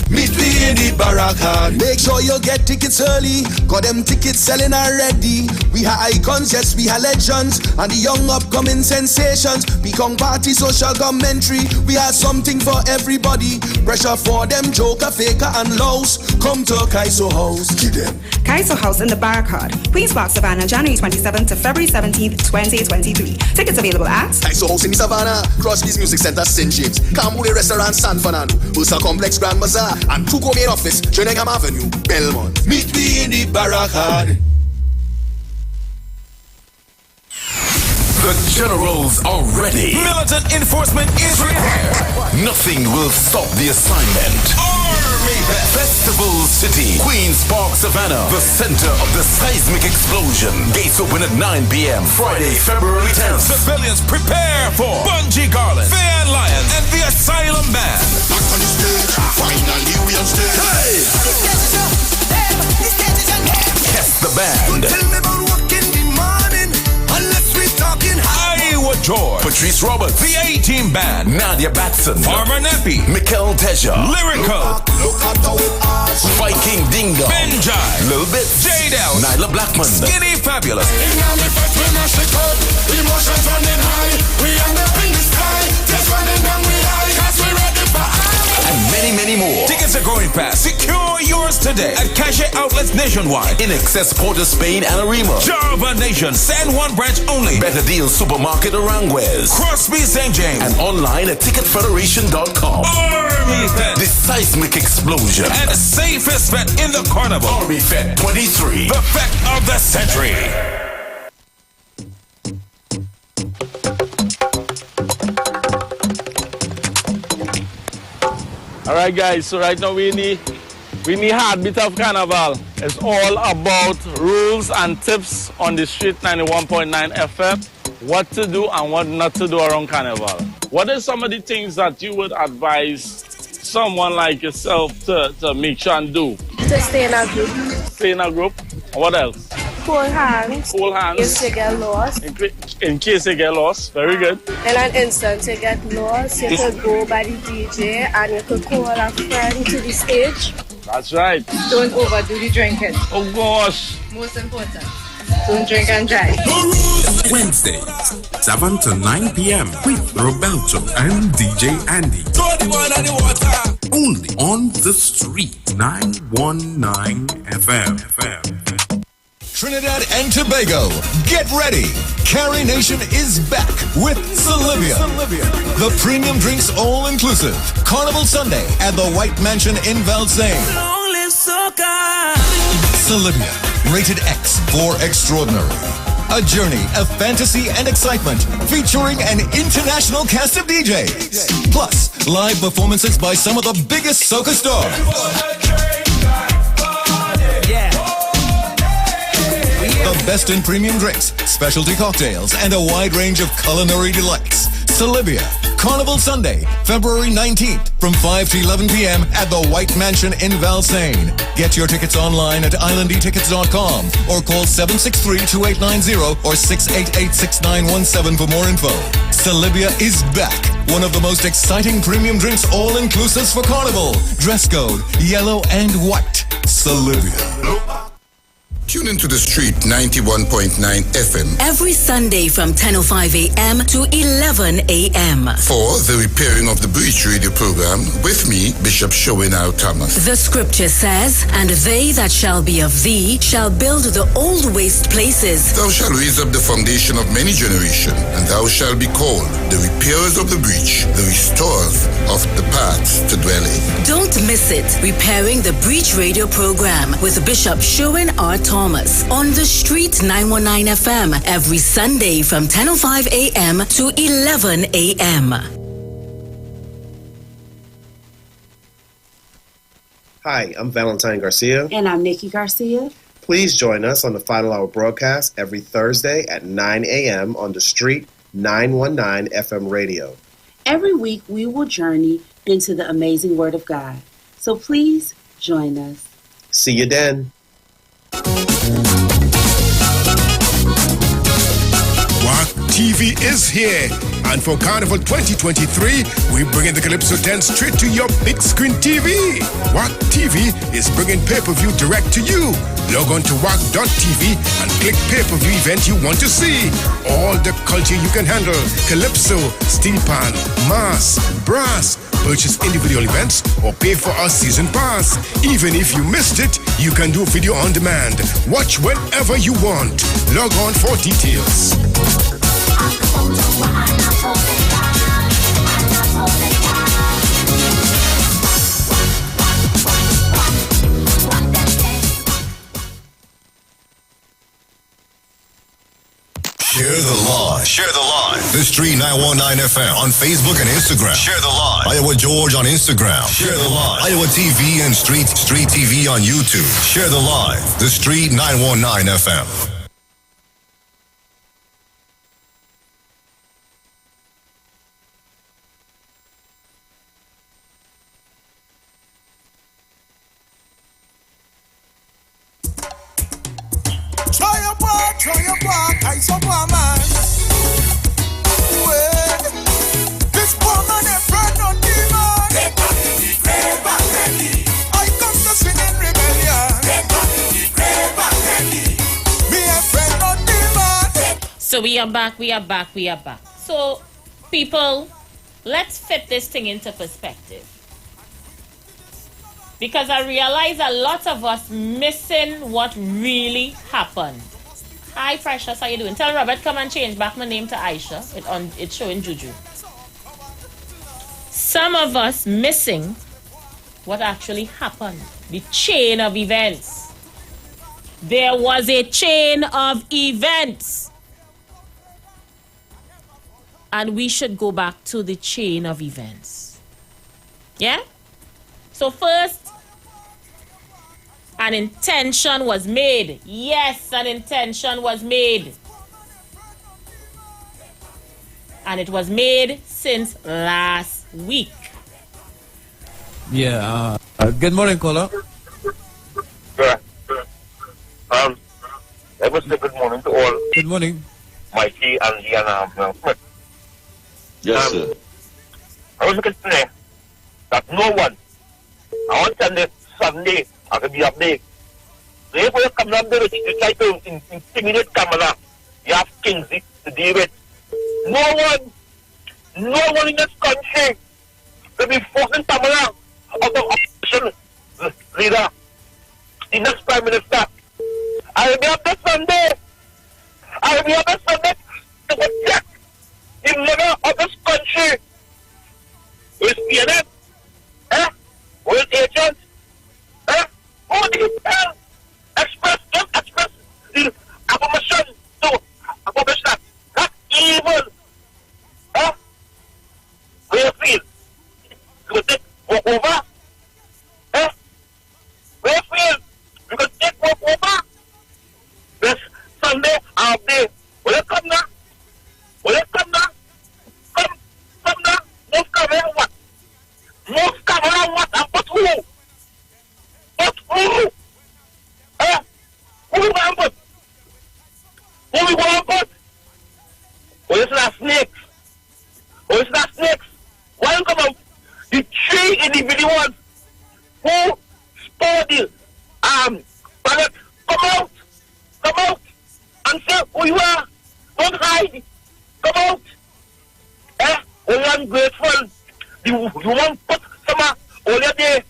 Speaker 1: Meet me in the Baraka. Make sure you get tickets early, got them tickets selling already. We are icons, yes, we are legends, and the young upcoming sensations. Become party, social commentary. We have something for everybody. Pressure for them, joker, faker, and lows. Come to Kaiso House. Give them.
Speaker 5: Kaiso House in the Barcode, Queen's Park, Savannah, January 27th to February 17th, 2023. Tickets available at
Speaker 1: Kaiso House in the Savannah, Crosby's Music Center, St. James, Kambule Restaurant, San Fernando, Ulsa Complex, Grand Bazaar, and Tuco Main Office, Tringham Avenue, Belmont. Meet me in the Baraka.
Speaker 12: The generals are ready.
Speaker 22: Militant enforcement is required.
Speaker 12: Nothing will stop the assignment.
Speaker 22: Army
Speaker 12: Festival City, Queen's Park, Savannah, the center of the seismic explosion. Gates open at 9 p.m. Friday, February 10th. Civilians prepare for Bungie Garland, Fair Lion, and the Asylum Band.
Speaker 21: Back on the stage, finally we on stage.
Speaker 12: Hey! Test the band.
Speaker 21: Don't tell me about work in the morning unless we talking
Speaker 12: IWER George, Patrice Roberts, the A-Team Band, Nadia Batson, Farmer Nappy, Mikel Teja, Lyrical, Viking Dingo, Benjai, Lil Bit, J-Del, Nyla Blackman, Skinny Fabulous,
Speaker 21: emotions running high. We are up in the sky, just running down we high, 'cause we ready for
Speaker 12: and many, many more. Tickets are going fast. Secure yours today at Cachet outlets nationwide. In Excess Porter, Spain, and Arima. Java Nation, San Juan branch only. Better Deal Supermarket, Aranguez. Crosby, St. James. And online at ticketfederation.com. Army Fest. The seismic explosion. And the safest bet in the carnival. Army Fest 23. The Fest of the century.
Speaker 4: Alright guys, so right now we need heartbeat of carnival. It's all about rules and tips on the street 91.9 FM. What to do and what not to do around carnival. What are some of the things that you would advise someone like yourself to make sure and do?
Speaker 7: To stay in a group.
Speaker 4: Stay in a group. What else?
Speaker 7: Hold hands.
Speaker 4: Hold hands.
Speaker 7: In case you get lost.
Speaker 4: In case you get lost. Very good.
Speaker 7: In an instant you get lost, you could go by the DJ and you could call a friend to the stage.
Speaker 4: That's right.
Speaker 7: Don't overdo the drinking.
Speaker 4: Oh gosh.
Speaker 7: Most important. Don't drink and drive.
Speaker 8: Wednesdays, 7 to 9 p.m. with Roberto and DJ Andy. Only on the street 919 FM.
Speaker 22: Trinidad and Tobago, get ready! Carry Nation is back with Solivia. The premium drinks all-inclusive. Carnival Sunday at the White Mansion in Valsayn.
Speaker 16: Long live soca.
Speaker 22: Solivia, rated X for extraordinary. A journey of fantasy and excitement featuring an international cast of DJs. Plus, live performances by some of the biggest soca stars. The best in premium drinks, specialty cocktails, and a wide range of culinary delights. Solivia, Carnival Sunday, February 19th from 5 to 11 p.m. at the White Mansion in Valsayn. Get your tickets online at islandetickets.com or call 763-2890 or 688-6917 for more info. Solivia is back. One of the most exciting premium drinks all-inclusives for Carnival. Dress code, yellow and white. Solivia.
Speaker 19: Tune into the street 91.9 FM
Speaker 23: every Sunday from 10:05 a.m. to 11 a.m.
Speaker 19: for the Repairing of the Breach radio program with me, Bishop Showinal Thomas.
Speaker 23: The scripture says, "And they that shall be of thee shall build the old waste places.
Speaker 19: Thou shalt raise up the foundation of many generations, and thou shalt be called the repairers of the breach, the restorers of the paths to dwell in."
Speaker 23: Don't miss it. Repairing the Breach radio program with Bishop Showin R. Thomas on the street 919 FM every Sunday from 10:05 a.m. to 11 a.m.
Speaker 24: Hi, I'm Valentine Garcia.
Speaker 25: And I'm Nikki Garcia.
Speaker 24: Please join us on the Final Hour broadcast every Thursday at 9 a.m. on the street 919 FM radio.
Speaker 25: Every week we will journey into the amazing Word of God. So please join us.
Speaker 24: See you then.
Speaker 20: WAC TV is here, and for Carnival 2023, we bring in the Calypso dance straight to your big screen TV. WAC TV is bringing pay-per-view direct to you. Log on to WAC.tv and click pay-per-view event you want to see. All the culture you can handle: Calypso, steel pan, mass, brass. Purchase individual events or pay for our season pass. Even if you missed it, you can do video on demand. Watch whenever you want. Log on for details.
Speaker 19: Share the live. Share the live. The Street 919 FM on Facebook and Instagram. Share the live. Iowa George on Instagram. Share the live. Iowa TV and Street TV on YouTube. Share the live. The Street 919 FM.
Speaker 21: Try your walk, I saw one man. Well, this poor man a friend on demon. I come to sing in rebellion. Me a friend on demon.
Speaker 2: So we are back. So, people, let's fit this thing into perspective. Because I realize a lot of us missing what really happened. Hi, Precious, how you doing? Tell Robert come and change back my name to Aisha. It's showing Juju. Some of us missing what actually happened. The chain of events. There was a chain of events. And we should go back to the chain of events. Yeah? So first, an intention was made. Yes, an intention was made. And it was made since last week.
Speaker 9: Yeah. Good morning, caller.
Speaker 10: I must say good morning to all.
Speaker 9: Good morning.
Speaker 10: Mikey and Gianna Smith.
Speaker 4: Yes, sir.
Speaker 10: I was looking today that no one, I want to send it Sunday, I could be up there. So if you come up there, you try to intimidate camera, you have things to deal with. No one in this country will be forcing Tamala out of opposition leader, the next Prime Minister. I will be up this Sunday. To protect the mother of this country. With CNN, with agents, who do you tell? Express the affirmation to accomplish that. Not evil. Where you feel? You will take walk over? Where you feel? You can take walk over? This Sunday, I'll be. Will you come now? Come now. Move camera what? And put who? Who we want to put? Oh, it's not snakes. Why don't come out? The three individuals who stole the ballot, come out and say who you are. Don't hide. Come out. Only ungrateful. You want put some only there.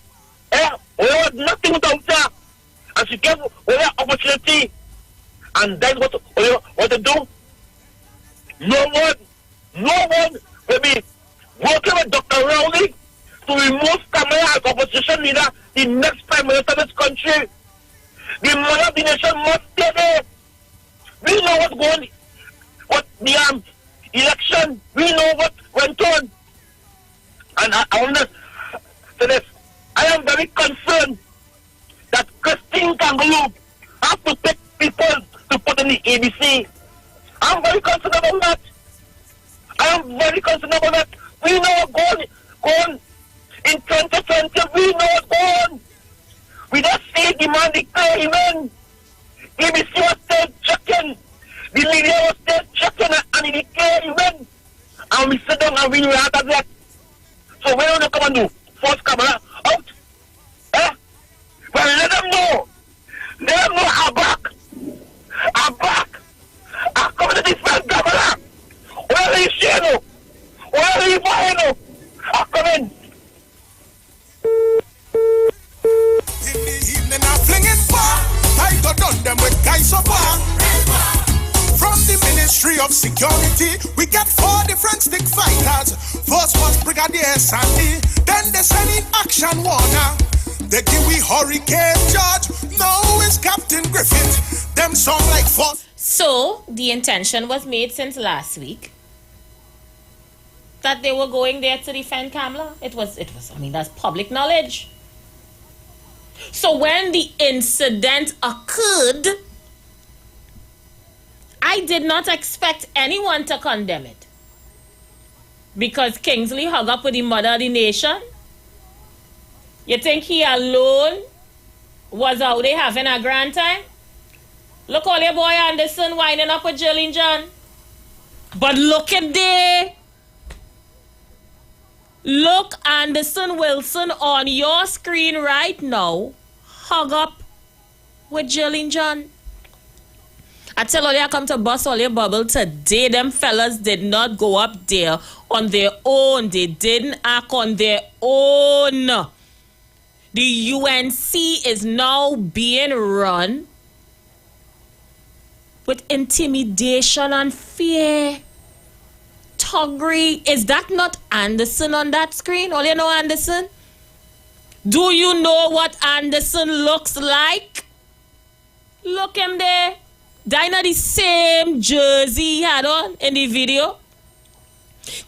Speaker 10: Only nothing without her. And she gave only opportunity. And that's what to do. No one will be working with Dr. Rowley to remove Kamala as opposition leader, the next Prime Minister of this country. The money of the nation must stay there. We know what's going, what the election, we know what went on. And I want to say this, I am very concerned that Christine Kangaloo has to pick people to put in the ABC. I'm very concerned about that. We know what's going in 2020. We know what's going. We just see the man declare even. ABC was still checking. The media was still checking and he declared even. And we sit down and we react at that. So what do they come and do? Force camera out? Well, let them know. I'm back. I'm coming to defend camera. Where are you seeing? Where are you buying? I'm coming.
Speaker 21: In the evening I'm flinging bar. I go done them with guys of bar. From the Ministry of Security, we get 4 different stick fighters. First was Brigadier Sandy, then they send in Action Warner. They give we Hurricane George, now is Captain Griffith. Them song like 4.
Speaker 2: So the intention was made since last week that they were going there to defend Kamla. It was, I mean, that's public knowledge. So when the incident occurred, I did not expect anyone to condemn it. Because Kingsley hung up with the mother of the nation. You think he alone was out there having a grand time? Look all your boy Anderson winding up with Jillian John. But look at there. Look Anderson Wilson on your screen right now. Hug up with Jillian John. I tell all you, I come to bust all your bubble today. Them fellas did not go up there on their own. They didn't act on their own. The UNC is now being run with intimidation and fear. Toggery, is that not Anderson on that screen? All you know Anderson? Do you know what Anderson looks like? Look him there. Dinah the same jersey he had on in the video.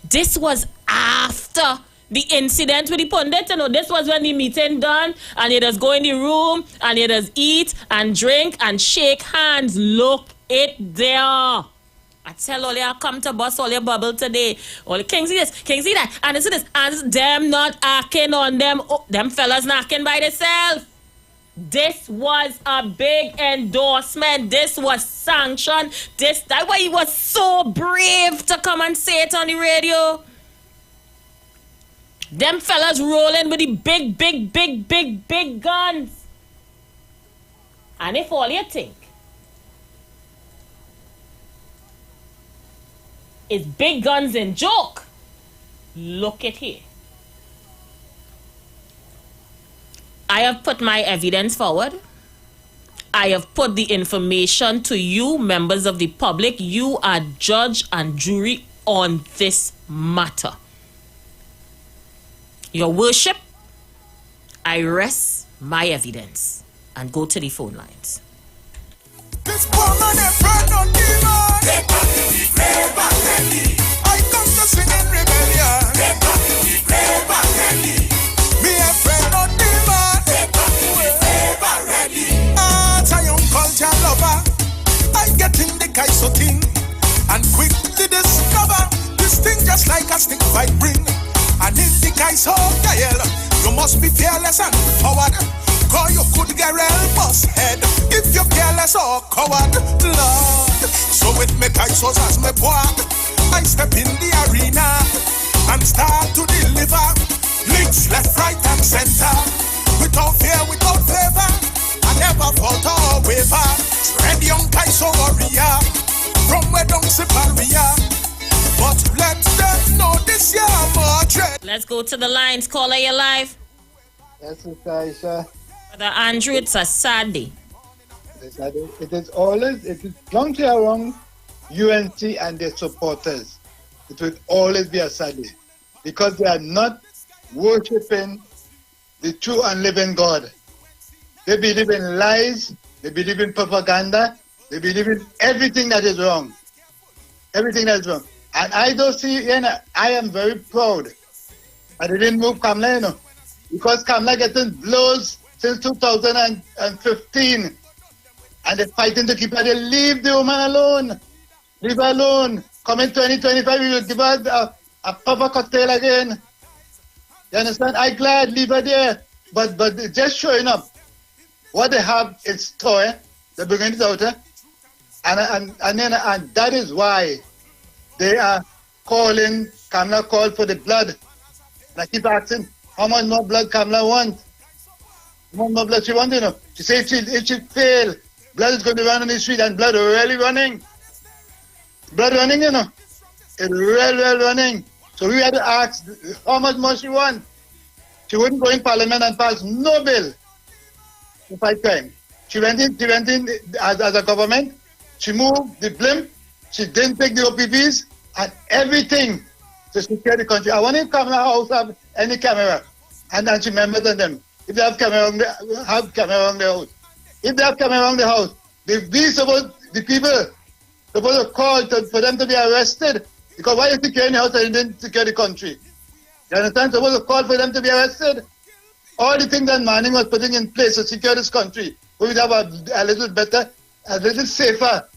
Speaker 2: This was after the incident with the pundit. You know, this was when the meeting done and they just go in the room and they just eat and drink and shake hands. Look it there. I tell all you, come to bust all your bubble today. All the Kingsley this, Kingsley that, and this, and them not acting on them. Oh, them fellas knocking by themselves. This was a big endorsement. This was sanctioned. That's why he was so brave to come and say it on the radio. Them fellas rolling with the big guns. And if all you think is big guns and joke, look at here. I have put my evidence forward. I have put the information to you, members of the public. You are judge and jury on this matter. Your worship, I rest my evidence and go to the phone lines.
Speaker 21: This woman is friend on demon. I come to sing in rebellion. Me a friend on demon. As a young culture lover, I get in the Kaiso thing and quickly discover this thing just like a stick fight ring. And in the Kaiso Gael, you must be fearless and forward. Cause you could get real boss head if you're careless or coward, Lord. So with me Kaisos as me board, I step in the arena and start to deliver links left, right and center. Without fear, without favor, I never falter or waver. Red young Kaiso warrior from where don't Siparia. But let them know this year more dread.
Speaker 2: Let's go to the lines. Caller, you live.
Speaker 11: Yes, Mr. Aisha.
Speaker 2: Brother Andrew, it's a sad day.
Speaker 11: It is always, it is don't hear wrong, UNC and their supporters. It will always be a sad day. Because they are not worshipping the true and living God. They believe in lies, they believe in propaganda, they believe in everything that is wrong. Everything that is wrong. And I don't see, I am very proud. I didn't move Kamla, because Kamla getting blows since 2015. And they're fighting to keep her. They leave the woman alone. Leave her alone. Come in 2025, we will give her a proper cocktail again. You understand? I'm glad, leave her there. But just showing up what they have in store, they're bringing it out. And that is why they are calling, Kamla called for the blood. And I keep asking, how much more blood Kamla wants? How much more blood she wants, She says if she fail, blood is going to run on the street, and blood really running. Blood running, It's real running. So we had to ask how much more she wants. She wouldn't go in parliament and pass no bill to fight crime. She went in as a government. She moved the blimp. She didn't take the OPVs and everything to secure the country. I want to come to her house have any camera. And then she members on them. If they have camera on the house. If they have camera on the house, the people supposed to call for them to be arrested. Because why you secure in the house and you didn't secure the country? You understand? Supposed to call for them to be arrested. All the things that Manning was putting in place to secure this country, we would have a little better, a little safer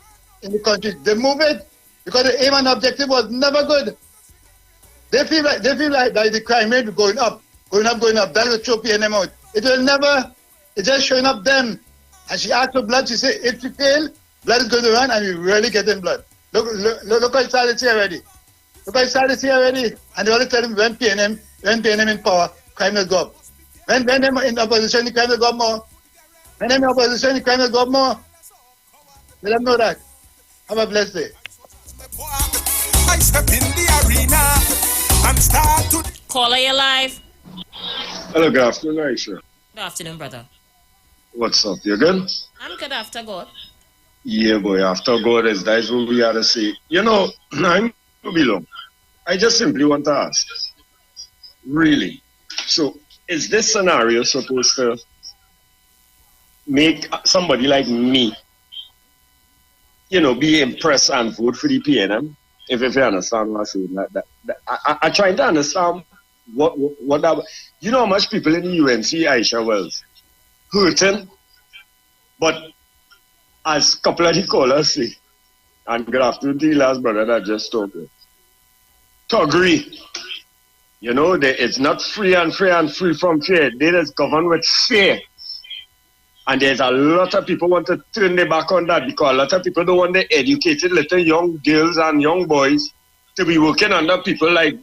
Speaker 11: in the country. They move it because the aim and objective was never good. They feel like the crime rate going up. That will throw PNM out. It will never, it's just showing up them. And she asked for blood, she said, if she fail, blood is going to run and we really getting blood. Look how it started here already. And they always tell them when PNM in power, crime will go up. When them in opposition, the crime will go up more. When them in opposition, the crime will go up more. Let them know that. Have a blessed day.
Speaker 21: I step in the arena and start to...
Speaker 2: Caller, you live.
Speaker 6: Hello, good afternoon, Aisha.
Speaker 2: Good afternoon, brother.
Speaker 6: What's up? You good?
Speaker 2: I'm good after God.
Speaker 6: Yeah, boy, after God is that's what we gotta say. You know, I'm belong. I just simply want to ask. Really? So, is this scenario supposed to make somebody like me, you know, be impressed and vote for the PNM? If you understand what I'm saying, like that. I trying to understand what that. You know how much people in the UNC, Aisha Wells, hurting, but as a couple of the callers say, and good afternoon to the last brother that just talked, to agree. You know, it's not free from fear. They just govern with fear. And there's a lot of people want to turn their back on that because a lot of people don't want the educated little young girls and young boys to be working under people like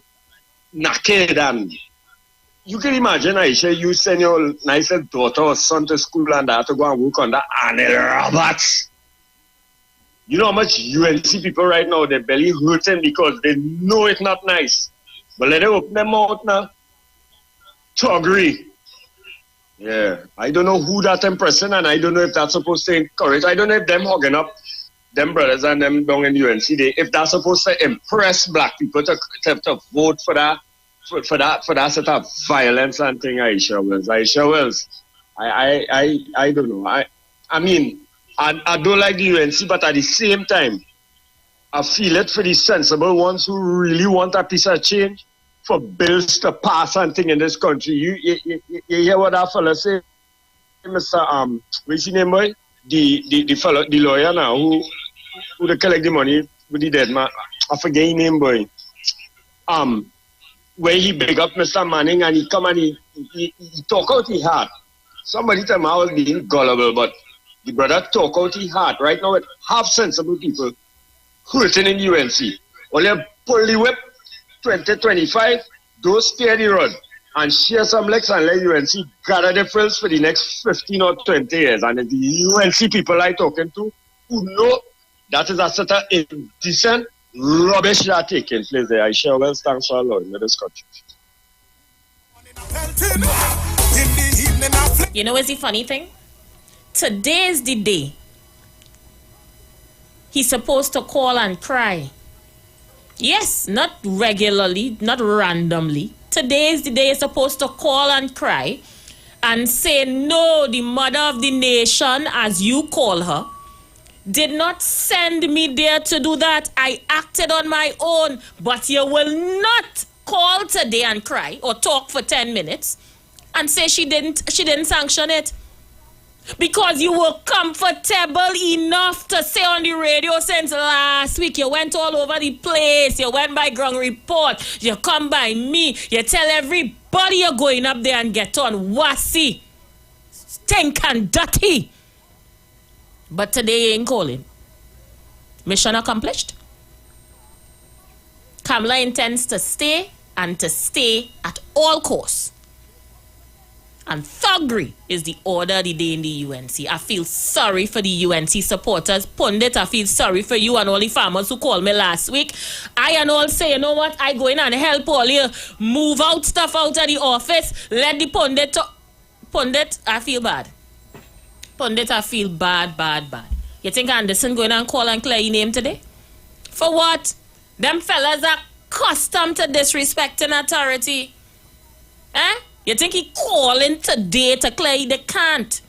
Speaker 6: Naked. And you can imagine, Aisha, you send your nice little daughter or son to school and they have to go and work under Annie Roberts. You know how much UNC people right now, they're belly hurting because they know it's not nice. But let them open their mouth now to agree. Yeah, I don't know who that impressing and I don't know if that's supposed to encourage. I don't know if them hugging up them brothers and them down in UNC, if that's supposed to impress black people to vote for that sort of violence and thing. Aisha Wells. I don't know. I mean, I don't like the UNC, but at the same time, I feel it for the sensible ones who really want a piece of change for bills to pass and thing in this country. You hear what that fella say, Mr. What's his name, boy? The fellow, the lawyer now who they collect the money with the dead man. I forget his name, boy. Where he big up Mr. Manning and he come and he talk out his heart. Somebody tell me I was being gullible, but the brother talk out his heart. Right now, with half sensible people hurting in UNC. Only pull the whip 2025, don't stay the road and share some legs and let UNC gather the frills for the next 15 or 20 years. And the UNC people I talking to who know that is a sort of indecent rubbish that taking place there. I sure well stand for allowing in this country.
Speaker 2: You know what's the funny thing? Today is the day he's supposed to call and cry. Yes, not regularly, not randomly. Today is the day he's supposed to call and cry and say, no, the mother of the nation, as you call her, did not send me there to do that. I acted on my own. But you will not call today and cry or talk for 10 minutes and say she didn't sanction it. Because you were comfortable enough to say on the radio since last week. You went all over the place. You went by ground report. You come by me. You tell everybody you're going up there and get on wassy, stink and dirty. But today you ain't calling. Mission accomplished. Kamala intends to stay and to stay at all costs. And thuggery is the order of the day in the UNC. I feel sorry for the UNC supporters. Pundit, I feel sorry for you and all the farmers who called me last week. I and all say, you know what? I go in and help all you move out stuff out of the office. Let the pundit talk. Pundit, I feel bad. Pundit, I feel bad. You think Anderson going and call and clear your name today? For what? Them fellas are accustomed to disrespecting authority. Eh? You think he calling today to clear? They can't.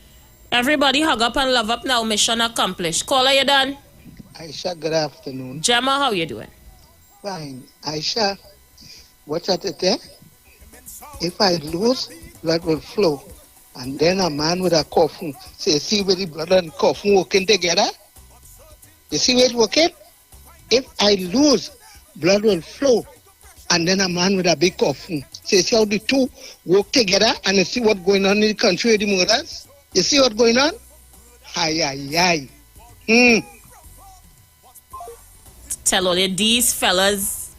Speaker 2: Everybody hug up and love up now. Mission accomplished. Caller, you done?
Speaker 3: Aisha, good afternoon.
Speaker 2: Gemma, how you doing?
Speaker 3: Fine. Aisha, what's at it there? If I lose, blood will flow. And then a man with a coffin, say, see where the blood and coffin working together? You see where it's working? If I lose, blood will flow. And then a man with a big coffin, say, see how the two work together and you see what's going on in the country with the murders? You see what's going on? Aye.
Speaker 2: Tell all you, these fellas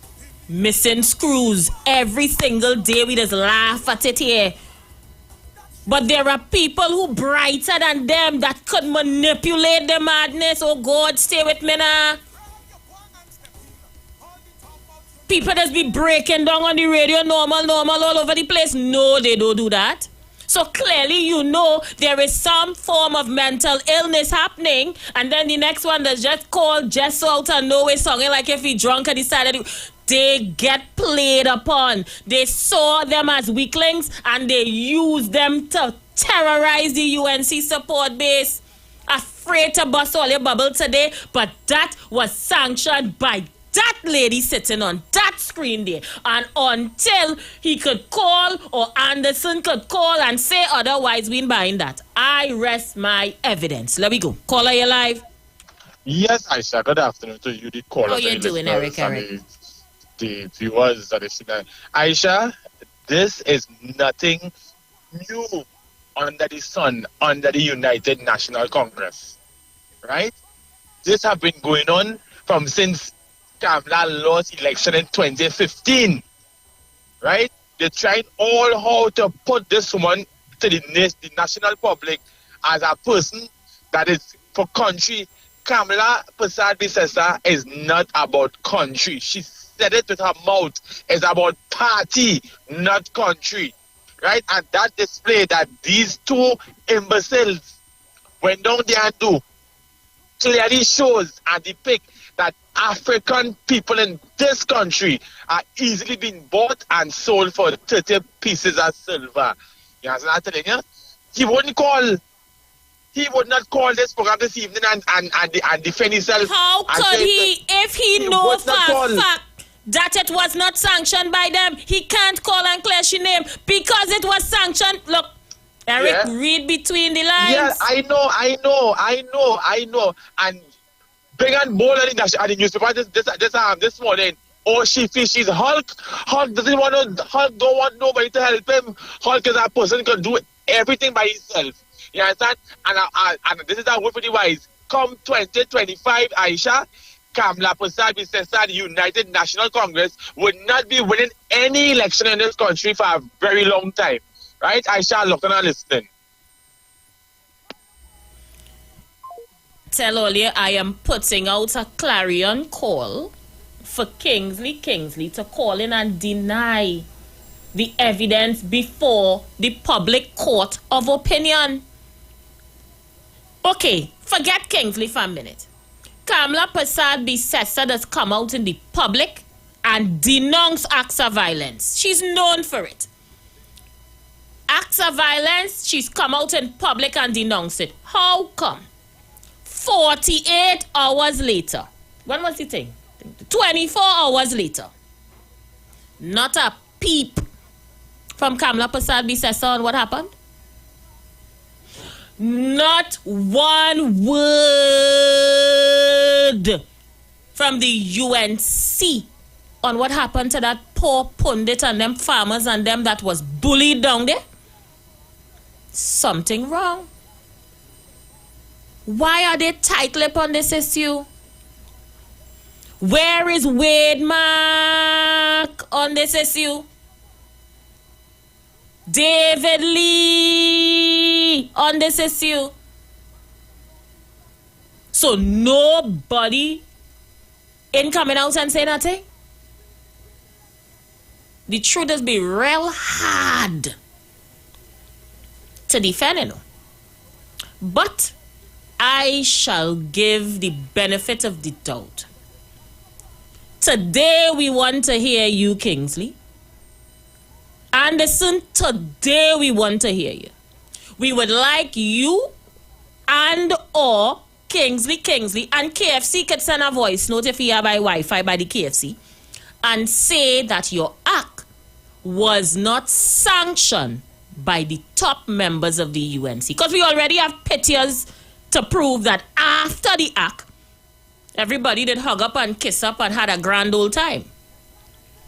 Speaker 2: missing screws every single day. We just laugh at it here. But there are people who brighter than them that could manipulate the madness. Oh God, stay with me now. People just be breaking down on the radio normal all over the place. No, they don't do that. So clearly you know there is some form of mental illness happening, and then the next one that's just called just so out of nowhere, songing like if he drunk and decided they get played upon. They saw them as weaklings and they use them to terrorize the UNC support base. Afraid to bust all your bubble today, but that was sanctioned by that lady sitting on that screen there. And until he could call or Anderson could call and say otherwise, we ain't buying that. I rest my evidence. Let me go. Caller, you live?
Speaker 13: Yes, Aisha. Good afternoon to you, the caller.
Speaker 2: How you doing, Eric?
Speaker 13: The viewers that is Aisha, this is nothing new under the sun, under the United National Congress. Right? This have been going on from since Kamala lost election in 2015, right? They tried all how to put this woman to the national public as a person that is for country. Kamala Persad-Bissessar is not about country. She said it with her mouth. It's about party, not country, right? And that display that these two imbeciles went down there and do clearly shows and depict that African people in this country are easily being bought and sold for 30 pieces of silver. You understand what I'm telling you? He would not call this program this evening and defend himself.
Speaker 2: How could he, if he knows for a fact that it was not sanctioned by them? He can't call and clear your name because it was sanctioned. Look, Eric, read between the lines.
Speaker 13: Yeah, I know. And big and bold at the newspaper this morning. Oh, she's Hulk. Hulk don't want nobody to help him. Hulk is a person who can do everything by himself. You understand? And this is a word for the wise. Come 2025, Aisha, Kamala Persad-Bissessar, the United National Congress would not be winning any election in this country for a very long time. Right? Aisha, look and listening.
Speaker 2: Tell all you, I am putting out a clarion call for Kingsley to call in and deny the evidence before the public court of opinion. Okay, forget Kingsley for a minute. Kamala Persad-Bissessar does come out in the public and denounce acts of violence. She's known for it. Acts of violence, she's come out in public and denounced it. How come? 48 hours later. When was the thing? 24 hours later. Not a peep from Kamala Persad-Bissessar on what happened. Not one word from the UNC on what happened to that poor pundit and them farmers and them that was bullied down there. Something wrong. Why are they tight-lipped on this issue? Where is Wade Mark on this issue? David Lee on this issue? So nobody ain't coming out and say nothing? The truth has been real hard to defend, you know. But I shall give the benefit of the doubt. Today we want to hear you, Kingsley. Anderson, today we want to hear you. We would like you and or Kingsley, and KFC could send a voice note if you are by Wi-Fi by the KFC and say that your act was not sanctioned by the top members of the UNC. Because we already have pictures to prove that after the act, everybody did hug up and kiss up and had a grand old time.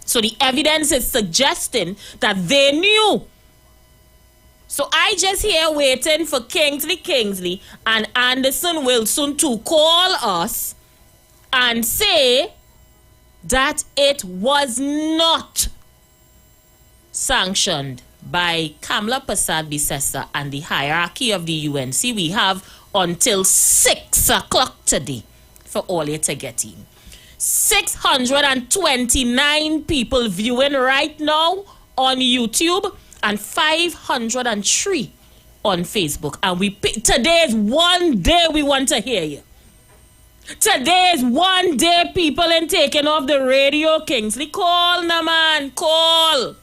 Speaker 2: So the evidence is suggesting that they knew. So I just here waiting for Kingsley and Anderson Wilson to call us and say that it was not sanctioned by Kamla Persad Bissessa and the hierarchy of the UNC. We have until 6 o'clock today for all you to get in. 629 people viewing right now on YouTube and 503 on Facebook. And today is one day we want to hear you. Today is one day people ain't taking off the radio. Kingsley, call na man, call.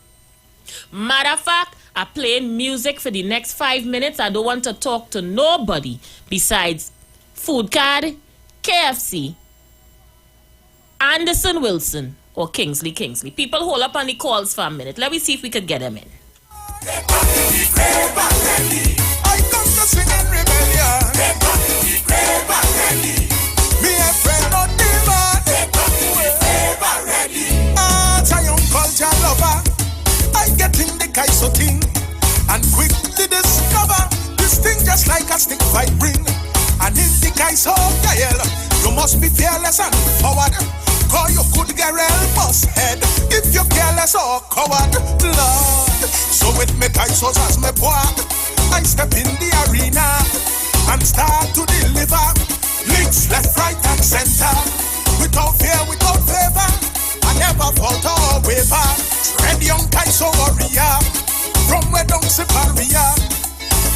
Speaker 2: Matter of fact, I playing music for the next 5 minutes. I don't want to talk to nobody besides Food Card, KFC, Anderson Wilson, or Kingsley. People hold up on the calls for a minute. Let me see if we could get them in.
Speaker 21: I come to sing in rebellion. Me a friend on demand. Zion culture lover. I get in the Kaiso thing and quickly discover this thing just like a stick fight bring. And in the Kaiso Gael, you must be fearless and forward. Call you could get real boss head if you're careless or coward, Lord. So with me Kaisos as me walk, I step in the arena and start to deliver links left, right, and center. Without fear, without favor, I never falter or waver. Tread young Kaiso warrior from where don't Siparia.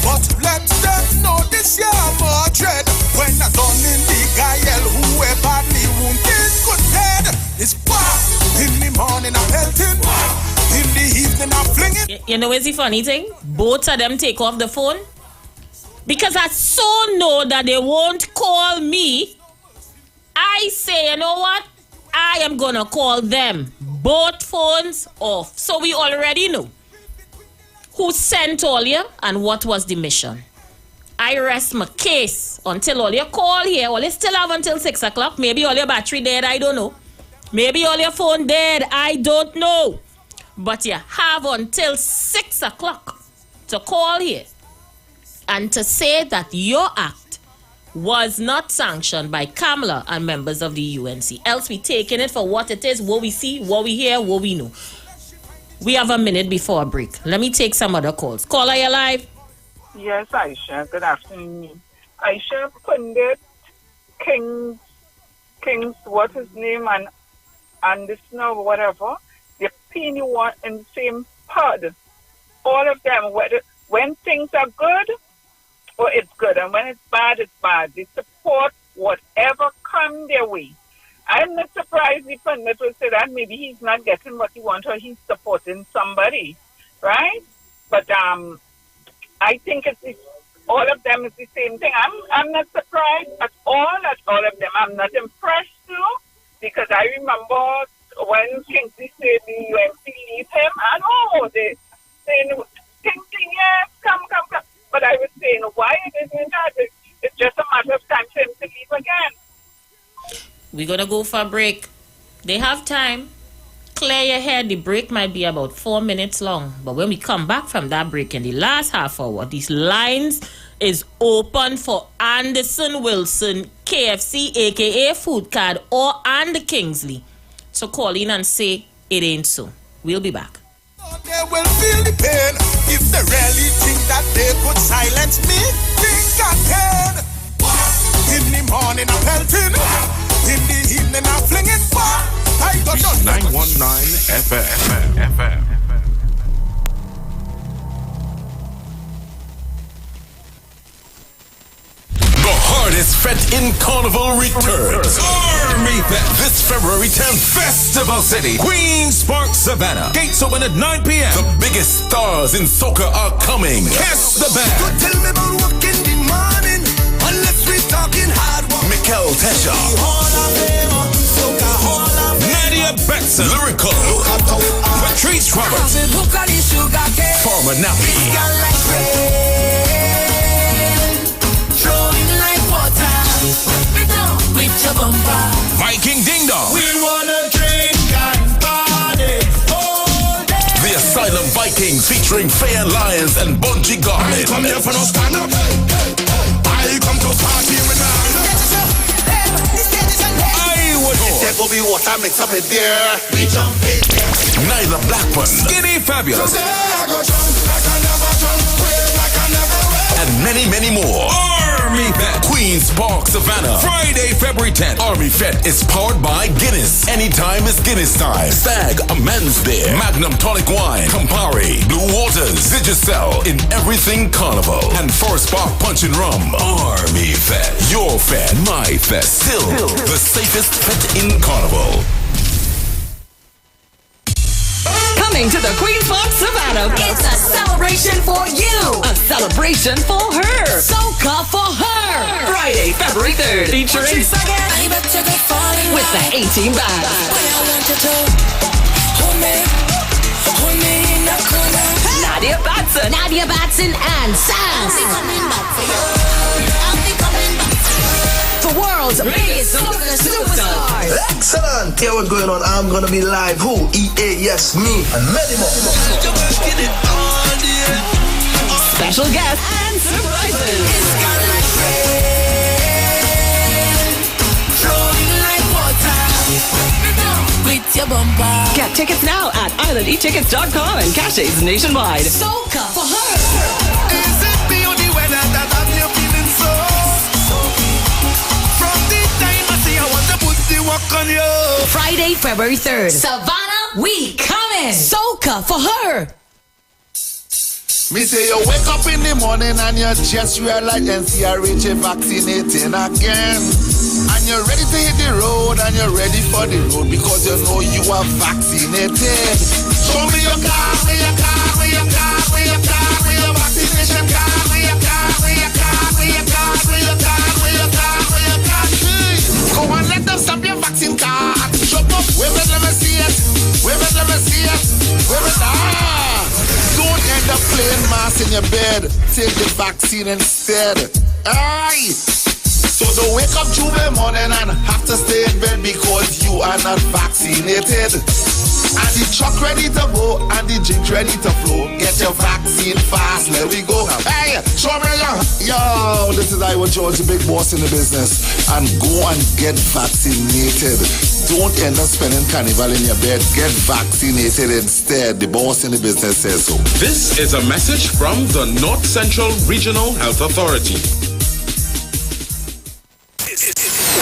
Speaker 21: But let them know this year more dread when I done in the Gael who were badly wounded could dead. It's back in the morning I'm pelting, in the evening I'm flinging.
Speaker 2: You know what's the funny thing? Both of them take off the phone because I so know that they won't call me. I say, you know what? I am gonna call them. Both phones off. So we already know who sent all you and what was the mission. I rest my case until all your call here. All you still have until 6 o'clock. Maybe all your battery dead, I don't know. Maybe all your phone dead, I don't know. But you have until 6 o'clock to call here and to say that your act was not sanctioned by Kamla and members of the UNC. Else we taking it for what it is, what we see, what we hear, what we know. We have a minute before a break. Let me take some other calls. Caller, you live?
Speaker 5: Yes, Aisha. Good afternoon. Aisha Pundit, King's, what's his name, and Anderson or whatever, they're paying you one in the same pod. All of them, when things are good, or it's good, and when it's bad, it's bad. They support whatever comes their way. I'm not surprised if Pundit will say that maybe he's not getting what he wants or he's supporting somebody, right? But I think all of them is the same thing. I'm not surprised at all of them. I'm not impressed too, because I remember when Kingsley said the UNC leave him, and they saying, Kingsley, yes, come. But I was saying, why it isn't that? It's just a matter of time for him to leave again.
Speaker 2: We're going to go for a break. They have time. Clear your head. The break might be about 4 minutes long. But when we come back from that break in the last half hour, these lines is open for Anderson Wilson, KFC, a.k.a. Food Card, and Kingsley. So call in and say it ain't so. We'll be back.
Speaker 21: They will feel the pain if they really think that they could silence me. Think again. In the morning I'm pelting, in the evening I'm flinging. I don't know.
Speaker 8: 919 FM.
Speaker 12: The hardest fet in Carnival returns. Army Fet this February 10th. Festival City, Queen's Park, Savannah. Gates open at 9 p.m. The biggest stars in soca are coming. Catch the band.
Speaker 21: Tell me about work in the morning, unless we talk working hard.
Speaker 12: Mikel Tesha. Nadia Betson. Lyrical. Patrice Roberts. Farmer Nappy. Viking Ding Dong.
Speaker 21: We wanna drink and party all day.
Speaker 12: The Asylum Vikings featuring Faye Lions and Bungie Garnet.
Speaker 21: I come here for no stand up. I come to party with
Speaker 12: There will be water mix up in there. We jump in there. Nyla Blackburn. Skinny Fabulous.
Speaker 21: I go jump like I never jump, wave like I never wave.
Speaker 12: And many, many more. Army Vet. Queen's Park, Savannah. Friday, February 10th. Army Vet is powered by Guinness. Anytime is Guinness time. Stag, a men's beer. Magnum Tonic Wine. Campari. Blue Waters. Digicel. In everything carnival. And Forest Park Punch and Rum. Army Vet. Your vet. My vet. Still the safest vet in carnival.
Speaker 1: Coming to the Queen's Park Savannah. It's a celebration for you. A celebration for her. Soca for her. Friday, February 3rd. Featuring with the A-Team Band. Nadia Batson and Sass. The world's biggest soca superstars.
Speaker 14: Excellent. Here what's going on. I'm gonna be live. Who? EA, yes, me, and many more.
Speaker 1: Special guests and surprises. Get tickets now at islandetickets.com and Caches nationwide. Soca for her.
Speaker 21: Is it the only weather that I'm here feeling so? From the time I see I want to put the work on you.
Speaker 1: Friday, February 3rd. Savannah, we coming. Soca for her.
Speaker 21: Me say you wake up in the morning and you just realize NCRH vaccinating again. And you're ready to hit the road and you're ready for the road because you know you are vaccinated. Show me your card, where your card, where your card, where your card, where your vaccination card, where your card, where your card, where your card, where your card, where your card, where your card. Go and let them stamp your vaccine card. Show up, wave it, let me see it. Wave it, let me see it. Wave it, Don't end up playing mass in your bed. Take the vaccine instead. Aye. So don't wake up Tuesday morning and have to stay in bed because you are not vaccinated. And the truck ready to go and the drink ready to flow. Get your vaccine fast, let we go. Hey, show me yo, this is IWER George, the big boss in the business. And go and get vaccinated. Don't end up spending carnival in your bed. Get vaccinated instead. The boss in the business says so.
Speaker 8: This is a message from the North Central Regional Health Authority.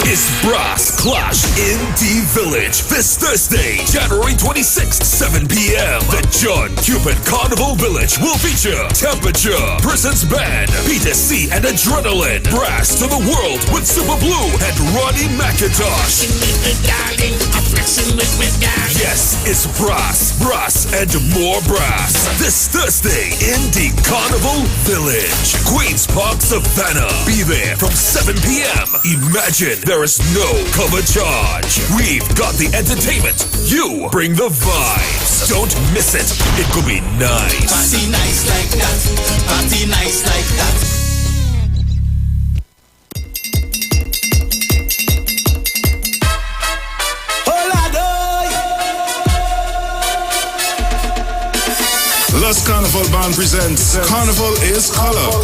Speaker 12: It's Brass Clash in D Village this Thursday, January 26th, 7 p.m. The John Cupid Carnival Village will feature Temperature, Prison's Band, Peter C. and Adrenaline, Brass to the World with Super Blue and Ronnie McIntosh. Yes, it's Brass and more Brass this Thursday in the Carnival Village, Queen's Park, Savannah. Be there from 7 p.m. Imagine there is no cover charge. We've got the entertainment. You bring the vibes. Don't miss it. It could be nice.
Speaker 21: Party nice like that. Party nice like that.
Speaker 15: Los Carnival Band presents Carnival is Color.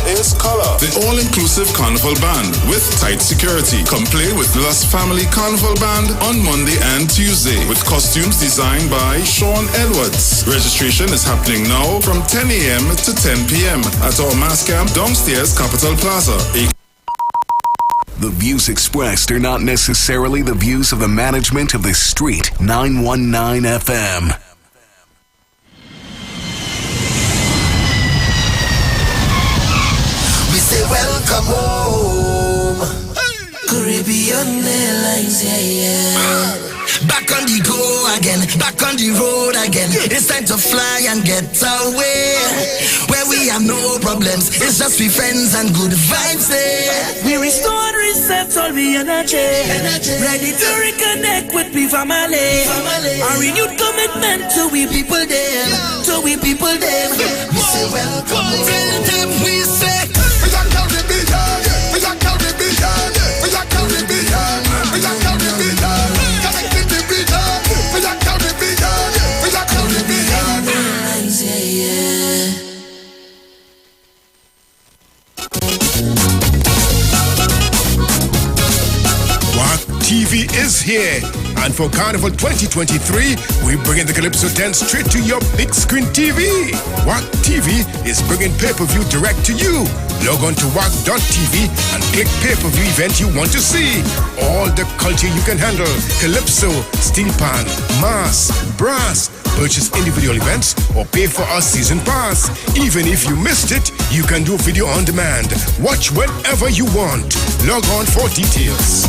Speaker 15: The all-inclusive Carnival Band with tight security. Come play with Los Family Carnival Band on Monday and Tuesday with costumes designed by Sean Edwards. Registration is happening now from 10 a.m. to 10 p.m. at our mass camp downstairs Capital Plaza.
Speaker 17: The views expressed are not necessarily the views of the management of the Street 919 FM.
Speaker 21: Welcome home, Caribbean Airlines, yeah. Back on the go again,
Speaker 14: back on the road again. It's time to fly and get away. Where we have no problems, it's just we friends and good vibes there.
Speaker 7: We restore and reset all the energy. Ready to reconnect with the family. A renewed commitment to we people them. To we people them.
Speaker 14: We say welcome.
Speaker 7: Tell them we say
Speaker 21: we are Caribbean. We are Caribbean. We are Caribbean. We are Caribbean. Connected to Britain. We are Caribbean. We are Caribbean.
Speaker 20: WAC TV is here. And for Carnival 2023, we bringing the Calypso dance straight to your big screen TV. WAC TV is bringing pay-per-view direct to you. Log on to WAC.tv and click pay-per-view event you want to see. All the culture you can handle. Calypso, steel pan, mass, brass. Purchase individual events or pay for our season pass. Even if you missed it, you can do video on demand. Watch whenever you want. Log on for details.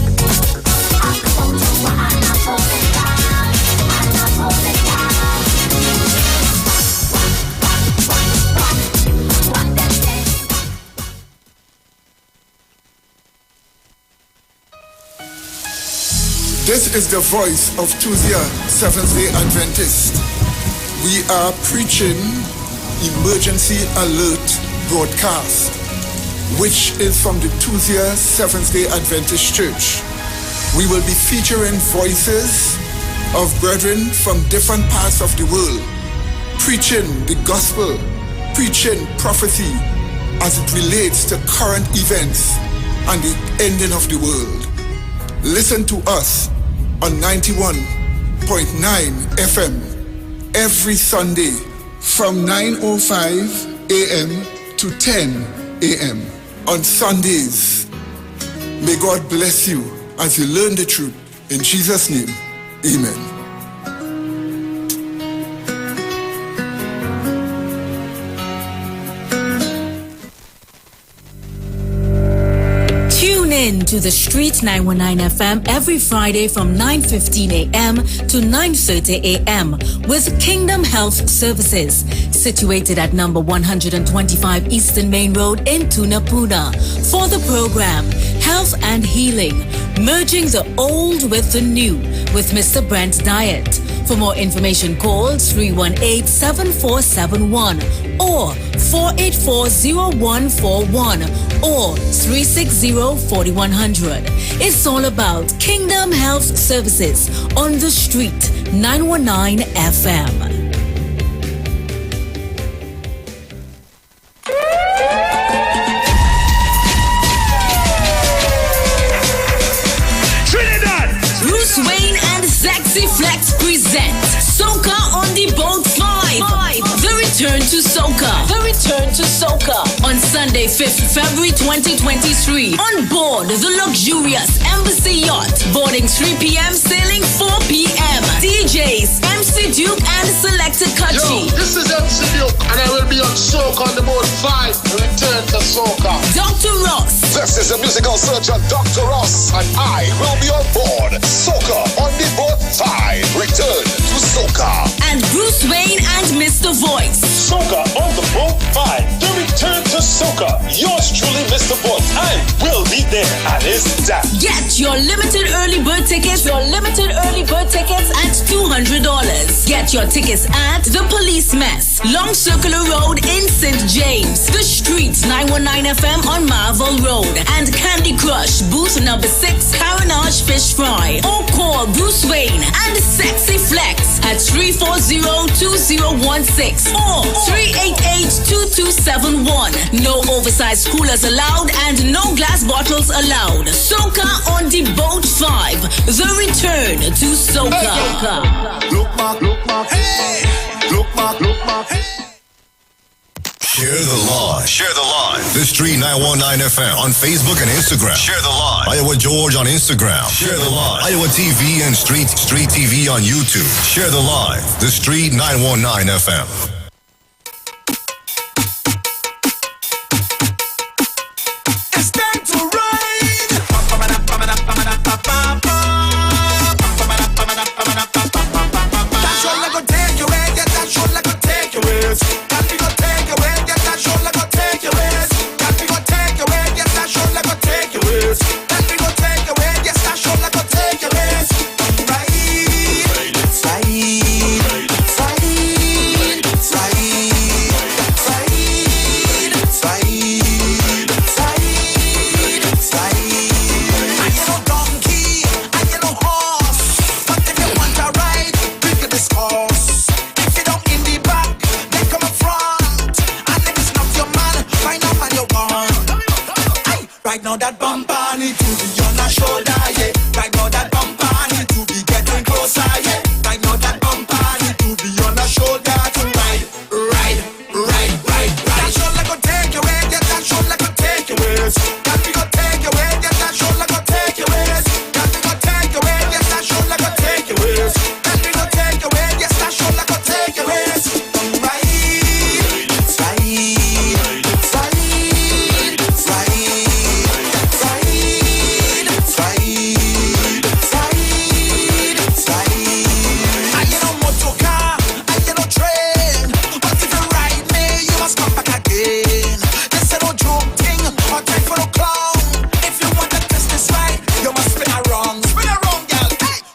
Speaker 21: This is the voice of Tuesday, Seventh-day Adventist. We are preaching Emergency Alert broadcast, which is from the Tuesday, Seventh-day Adventist Church. We will be featuring voices of brethren from different parts of the world, preaching the gospel, preaching prophecy as it relates to current events and the ending of the world. Listen to us on 91.9 FM every Sunday from 9:05 a.m. to 10 a.m. on Sundays. May God bless you as you learn the truth. In Jesus' name, amen.
Speaker 16: In to the Street 919 FM every Friday from 9:15 a.m. to 9:30 a.m. with Kingdom Health Services, situated at number 125 Eastern Main Road in Tunapuna. For the program, Health and Healing, merging the old with the new with Mr. Brent Diet. For more information, call 318-7471 or 484-0141 or 360-4100. It's all about Kingdom Health Services on the Street 919 FM. Bruce Wayne and Sexy Flex present Soca on the Boat 5. The Return to Soca. The Return to Soca. On Sunday, 5th February 2023. On board the luxurious Embassy Yacht. Boarding 3 p.m. Sailing 4 p.m. DJs, MC Duke and Selected Kachi.
Speaker 21: Yo, this is MC Duke and I will be on Soca on the Boat 5. The Return to Soca.
Speaker 16: Dr. Ross.
Speaker 18: This is the musical surgeon Dr. Ross and I will be on board Soca on the Boat 5. Return to Soca.
Speaker 16: And Bruce Wayne and Mr. Voice.
Speaker 18: Soca on the Boat 5. The Return to Soca. Yours truly, Mr. Voice. I will be there and is that.
Speaker 16: Get your limited early bird tickets. At $200. Get your tickets at The Police Mess, Long Circular Road in St. James, The Street 919 FM on Marvel Road, and Candy Crush booth number 6, Caranage Fish Fry. Or call Bruce Wayne and Sexy Flex at 340-2016 or 388-2271. No oversized coolers allowed and no glass bottles allowed. Soca on the Boat 5. The Return to Soca.
Speaker 21: Look back, hey! Look back, hey!
Speaker 19: Share the live. Share the live. The Street 919 FM on Facebook and Instagram. Share the live. Iowa George on Instagram. Share the live. Iowa TV and Street TV on YouTube. Share the live. The Street 919 FM.
Speaker 21: It's time to ride. That's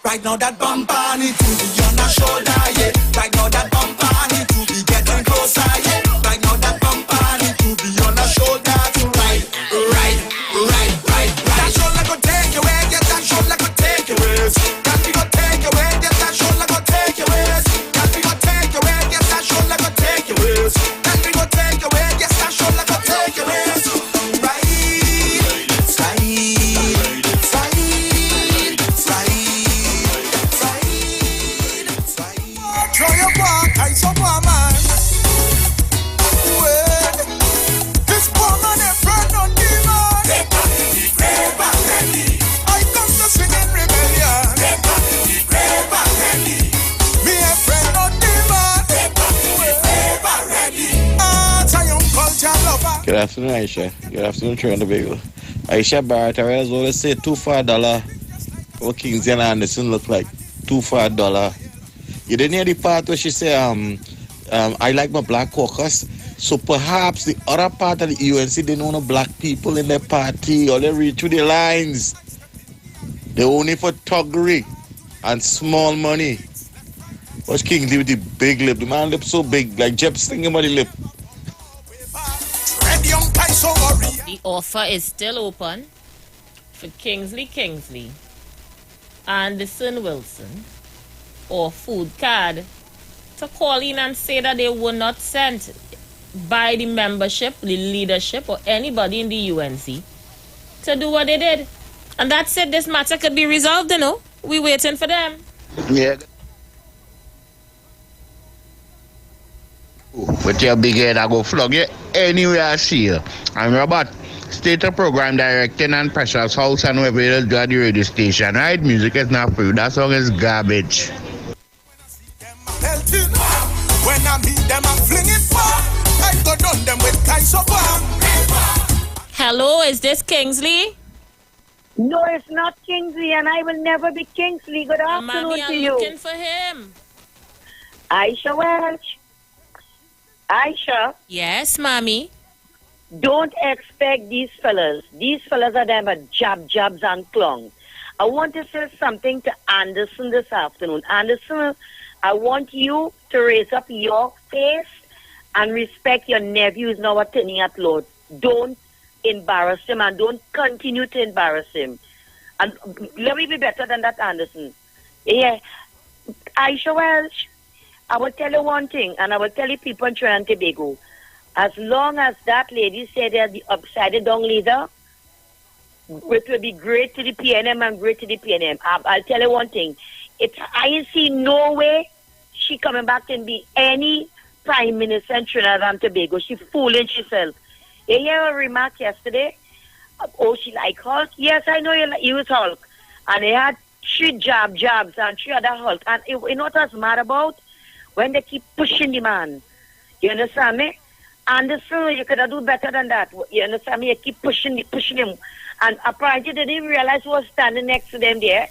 Speaker 21: Right now that bumper need to be on our shoulder, yeah. Right now that bumper need to be getting closer, yeah. Right now that bumper need to be on our shoulder to ride. That shoulder go take you where, yes, that shoulder go take you where. That we go take you where, yes, that shoulder go take you where. That we go take you where, yes, that shoulder go take you where. That we go take you where, yes, that shoulder go take you where.
Speaker 4: Good afternoon, Aisha. Good afternoon, Trinidad and Tobago. Aisha Barrett, I was always say $2 for $1. What Kingsley and Anderson look like $2 for $1. You didn't hear the part where she said, I like my black caucus. So perhaps the other part of the UNC didn't want no black people in their party, or they read through the lines. They're only for thuggery and small money. Watch Kingsley with the big lip. The man lip so big, like Jeb singing about the lip.
Speaker 2: The offer is still open for Kingsley, Anderson Wilson, or Food Card to call in and say that they were not sent by the membership, the leadership, or anybody in the UNC to do what they did. And that's it. This matter could be resolved, you know. We're waiting for them.
Speaker 9: Yeah. With your big head, I go flog you anywhere I see you. I'm Robert, State Program Director and Precious House, and whoever it is do at the radio station, right? Music is not for you. That song is garbage.
Speaker 21: When I meet them, I'm flinging far. I go down them with guys so far.
Speaker 2: Hello, is this Kingsley?
Speaker 22: No, it's not Kingsley, and I will never be Kingsley. Good afternoon to you.
Speaker 2: I'm looking for him.
Speaker 22: Aisha Welch. Aisha.
Speaker 2: Yes, mommy.
Speaker 22: Don't expect these fellas. These fellas are them jabs and clung. I want to say something to Anderson this afternoon. Anderson, I want you to raise up your face and respect your nephew who's now attending at Lord. Don't embarrass him and don't continue to embarrass him. And let me be better than that, Anderson. Yeah. Aisha Welch, I will tell you one thing, and I will tell you people in Trinidad and Tobago. As long as that lady said they're the upside-down leader, it will be great to the PNM and great to the PNM. I'll tell you one thing. I see no way she coming back and be any prime minister in Trinidad and Tobago. She fooling herself. You hear her remark yesterday? Oh, she like Hulk? Yes, I know you was Hulk. And they had 3 jabs and 3 other Hulk. And you know what I was mad about? When they keep pushing the man. You understand me? Anderson, you could have do better than that. You understand me? You keep pushing him. And apparently they didn't realize who was standing next to them there.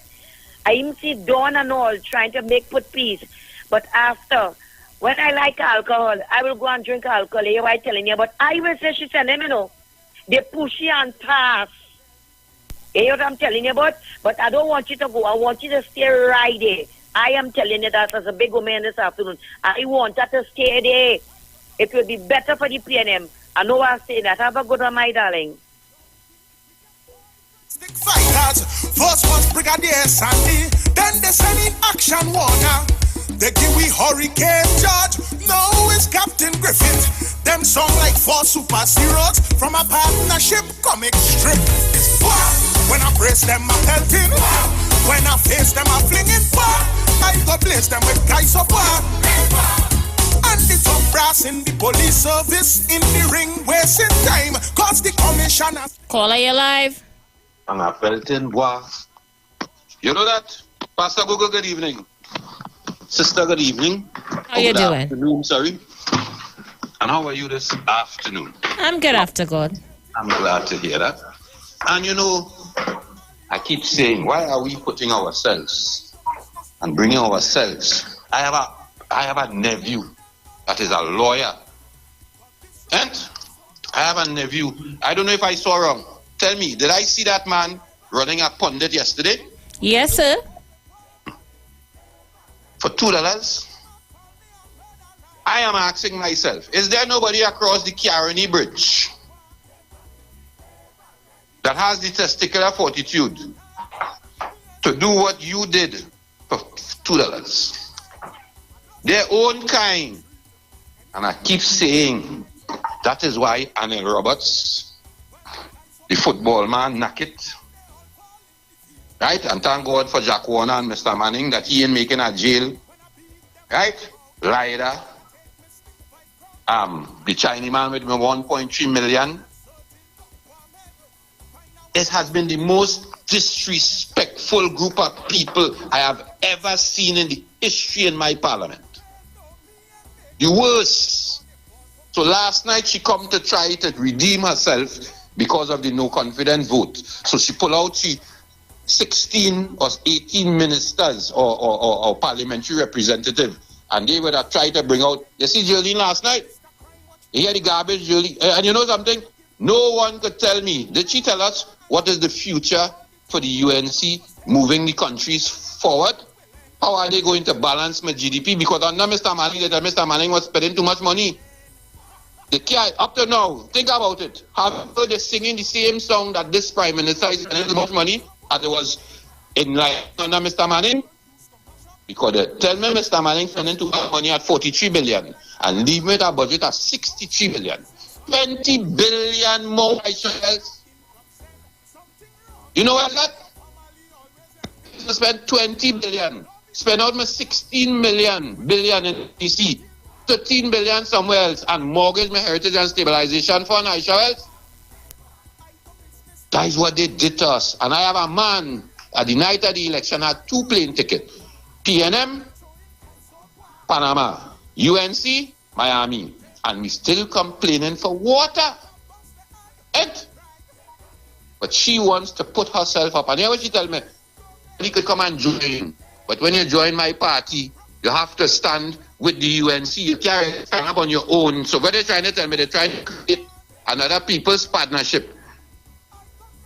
Speaker 22: I even see Dawn and all trying to put peace. But after, when I like alcohol, I will go and drink alcohol. You know what I'm telling you? But I will say she said, you know, they push you and pass. You know what I'm telling you about? But I don't want you to go. I want you to stay right there. I am telling you that as a big woman this afternoon. I want her to stay there. It will be better for the PNM. I know I say that. Have a good one, my darling.
Speaker 21: Fighters, first was Brigadier Sandy, then they send in Action Warner. They give we Hurricane George, now it's Captain Griffith. Them song like 4 superheroes from a partnership comic strip. It's fun when I brace them, I'm pelting. When I face them, I'm flinging far. I go place them with guys so far. And the top brass in the police service in the ring, wasting time. Cause the commissioner.
Speaker 2: Caller, you live.
Speaker 23: And I felt in boy. You know that? Pastor Google, good evening. Sister, good evening.
Speaker 2: How you doing?
Speaker 23: Afternoon, sorry. And how are you this afternoon?
Speaker 2: I'm good after God.
Speaker 23: I'm glad to hear that. And you know, I keep saying, why are we putting ourselves and bringing ourselves? I have a nephew that is a lawyer. And I have a nephew. I don't know if I saw wrong. Tell me, did I see that man running a pundit yesterday?
Speaker 2: Yes, sir.
Speaker 23: for $2? I am asking myself, is there nobody across the Caroni Bridge that has the testicular fortitude to do what you did for $2? Their own kind. And I keep saying, that is why Anil Roberts, the football man, knock it. Right? And thank God for Jack Warner and Mr. Manning that he ain't making a jail. Right? Ryder. The Chinese man with 1.3 million. It has been the most disrespectful group of people I have ever seen in the history in my parliament. The worst. So last night she come to try to redeem herself because of the no confidence vote. So she pull out 16 or 18 ministers or parliamentary representatives, and they would have tried to bring out, you see Jolene last night? You hear the garbage, Jolene? And you know something? No one could tell me, did she tell us what is the future for the UNC moving the countries forward? How are they going to balance my GDP? Because under Mr. Manning, they said Mr. Manning was spending too much money. They can't, up to now, think about it. Have they singing the same song that this Prime Minister is spending too much money as it was in like under Mr. Manning? Because they tell me Mr. Manning spending too much money at 43 billion and leave me with a budget of 63 billion. 20 billion more ISRs. You know what that? To spend 20 billion. Spend out my 16 billion in DC. 13 billion somewhere else and mortgage my heritage and stabilization fund ISRs. That is what they did to us. And I have a man at the night of the election had 2 plane tickets. PNM, Panama, UNC, Miami. And we still complaining for water. But she wants to put herself up. And here what she tell me, you could come and join. But when you join my party, you have to stand with the UNC. You can't stand up on your own. So what they're trying to tell me, they're trying to create another people's partnership.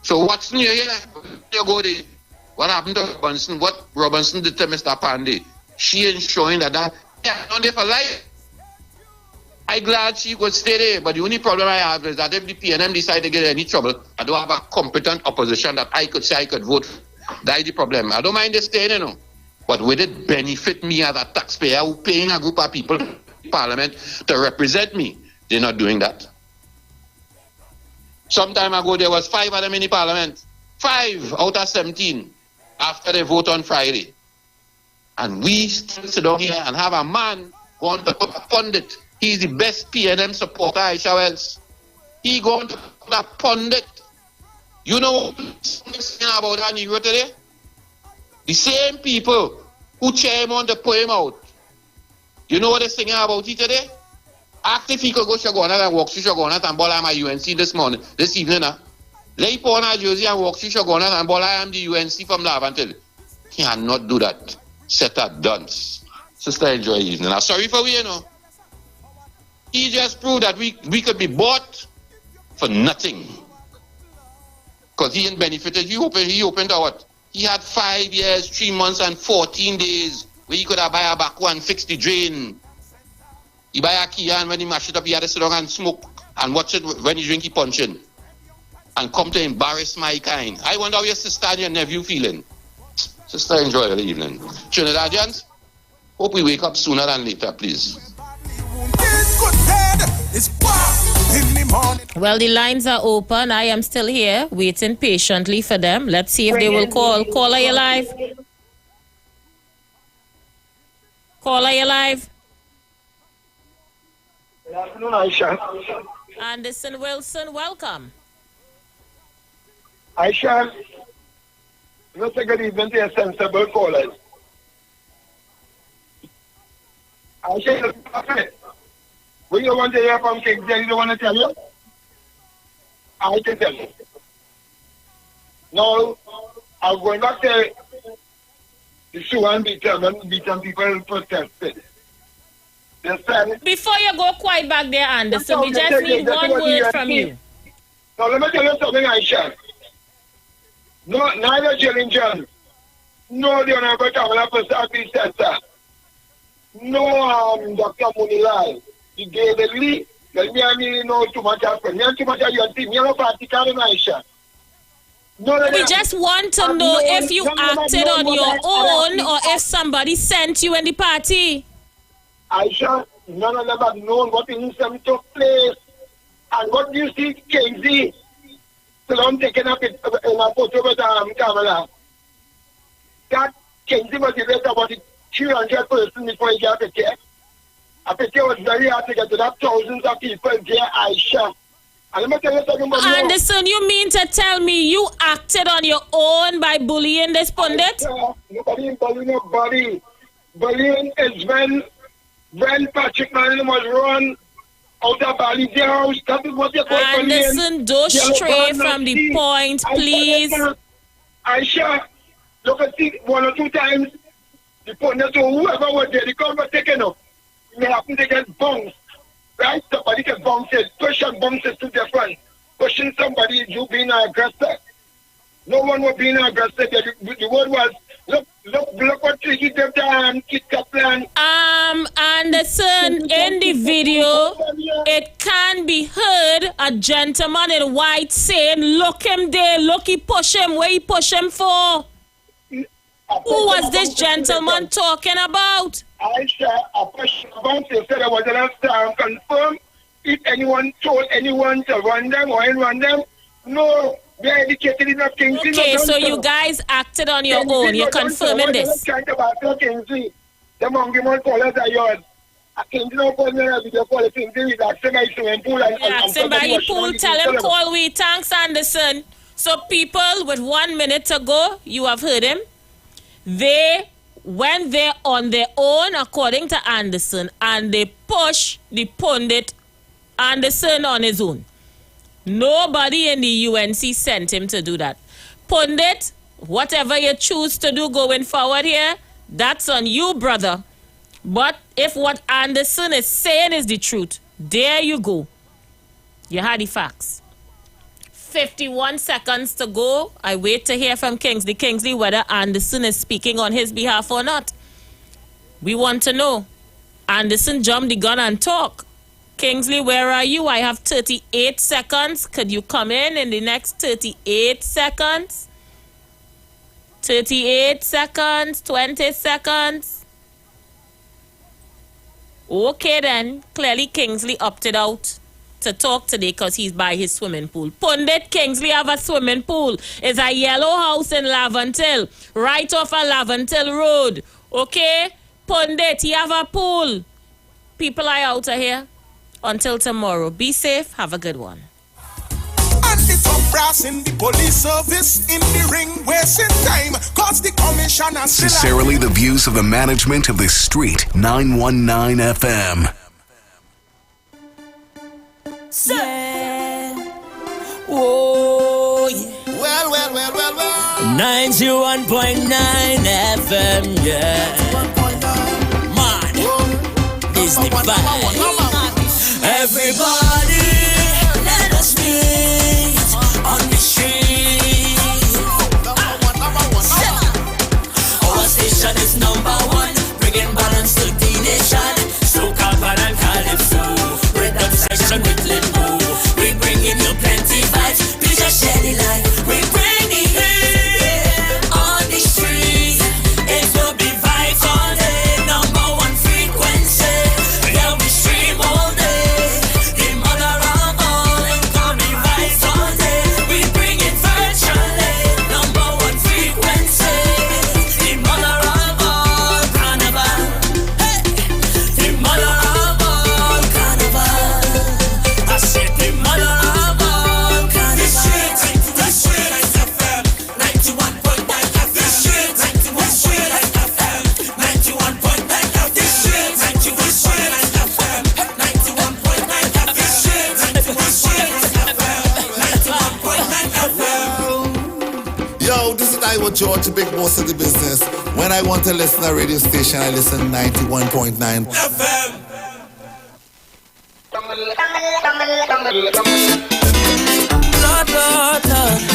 Speaker 23: So what's new here? You go there. What happened to Robinson? What Robinson did to Mr. Pandey? She ain't showing that on there for life. I'm glad she could stay there, but the only problem I have is that if the PNM decide to get any trouble, I don't have a competent opposition that I could say I could vote. That's the problem. I don't mind they staying, you know. But would it benefit me as a taxpayer who paying a group of people in Parliament to represent me? They're not doing that. Some time ago, there was 5 of them in the Parliament. 5 out of 17 after they vote on Friday. And we still sit down here and have a man going to put a pundit. He's the best PNM supporter, Aisha Wells. He going to put a pundit. You know what saying about that Negro today? The same people who cheer him on to put him out. You know what they're singing about he today? Ask if he could go Shagona and walk through Shagona and ball my UNC this evening. Lay on a jersey and walk through Shagona and ball I am the UNC from Lavantil. He cannot do that. Set up dunce. Sister, enjoy the evening. I'm sorry for we, you know. He just proved that we could be bought for nothing. Because he ain't benefited. He opened our what? He had 5 years, 3 months, and 14 days where he could have buy a back and fix the drain. He buy a Kia and when he mash it up, he had to sit down and smoke and watch it when he drink, he punching. And come to embarrass my kind. I wonder how your sister and your nephew feeling. Sister, enjoy the evening. Trinidadians, hope we wake up sooner than later, please.
Speaker 2: Well, the lines are open. I am still here, waiting patiently for them. Let's see if they will call. Caller, you live? Caller, you live?
Speaker 6: Good afternoon, Aisha.
Speaker 2: Anderson Wilson, welcome.
Speaker 6: Aisha, you say good evening to your sensible callers. Aisha, when you want to hear from King Jerry, you want to tell you? I can tell you. Now, I'm going back to the show and beat some people protested.
Speaker 2: Before you go quite back there, Anderson, we just need one word from you.
Speaker 6: Now, let me tell you something, Aisha. No, neither Jillian John, no, they're not going to have a start this center. No, Dr. Munilai. He gave a lead. I mean, no too much happened. Too much of your team. You're not particular, Aisha.
Speaker 2: We just want to know if you acted on your own or if somebody sent you in the party.
Speaker 6: Aisha, none of them have known what incident took place. And what you see, Kingsley, so I'm taking up in a photo with camera. That Kingsley was erased about 300 persons before he got a check. I think it was very hard to get to that thousands of people there, Aisha. And let me tell you something about
Speaker 2: Anderson, you mean to tell me you acted on your own by bullying this pundit?
Speaker 6: Nobody bullying nobody. Bullying is when Patrick Manning was run out of Bali's house. That is what you call bullying.
Speaker 2: Anderson, don't stray from the point, please.
Speaker 6: Aisha, look at it 1 or 2 times. The pundit or whoever was there, the cover taken up. May happen to get bounced. Right? Somebody get bounced. Question bounces to the front. Question somebody, you being an aggressor. No one was being an aggressor. The word was, look what he did and Kit Kaplan.
Speaker 2: Anderson, in the video, it can be heard a gentleman in white saying, look him there, look he push him, where he push him for? Who was this gentleman talking about?
Speaker 6: Aisha, a question about they said I was the last time confirmed. If anyone told anyone to run them or run them, no, they're educated enough. Kingsley.
Speaker 2: Okay, so you guys acted on your own. You're confirming this.
Speaker 6: Kingsley. The monkey man call us a yard. I can't know for me to call it Kingsley. He's asking by swimming pool.
Speaker 2: Asking by the pool. Tell him call we. Thanks, Anderson. So people, with 1 minute to go, you have heard him. When they're on their own, according to Anderson, and they push the pundit Anderson on his own. Nobody in the UNC sent him to do that. Pundit, whatever you choose to do going forward here, that's on you, brother. But if what Anderson is saying is the truth, there you go. You had the facts. 51 seconds to go. I wait to hear from Kingsley. Kingsley, whether Anderson is speaking on his behalf or not. We want to know. Anderson, jump the gun and talk. Kingsley, where are you? I have 38 seconds. Could you come in the next 38 seconds? 38 seconds, 20 seconds. Okay then. Clearly Kingsley opted out to talk today because he's by his swimming pool. Pundit, Kingsley have a swimming pool. It's a yellow house in Laventille, right off of Laventille Road. Okay? Pundit, he have a pool. People are out of here. Until tomorrow. Be safe. Have a good one.
Speaker 21: And the top brass in the police service in the ring, wasting time, cause the commissioner
Speaker 17: Sincerely the views of the management of the Street 919 FM.
Speaker 7: Yeah. Oh, yeah. Well. 91.9 FM, yeah. Man, is the vibe. Everybody, let us meet on the street. Our station is #1, bringing balance to the nation. Soca, Pan and Calypso, rhythm section with limbo. We bringing you plenty vibes, we just share the light. We bring the heat on the street. It will be vibes all day, #1 frequency. Yeah, we stream all day. The mother of all incoming vibes all day. We bring it virtually, #1 frequency. The mother of all carnival. Hey, the mother of all carnival. I said the mother of all carnival. The street FM, 91.9 FM. The street FM, 91.9 FM. The street FM, 91.9 FM. The street FM, 91.9 FM.
Speaker 3: Yo, this is IWER George, the big boss of the business. When I want to listen to a radio station, I listen 91.9
Speaker 21: FM.
Speaker 7: Lord,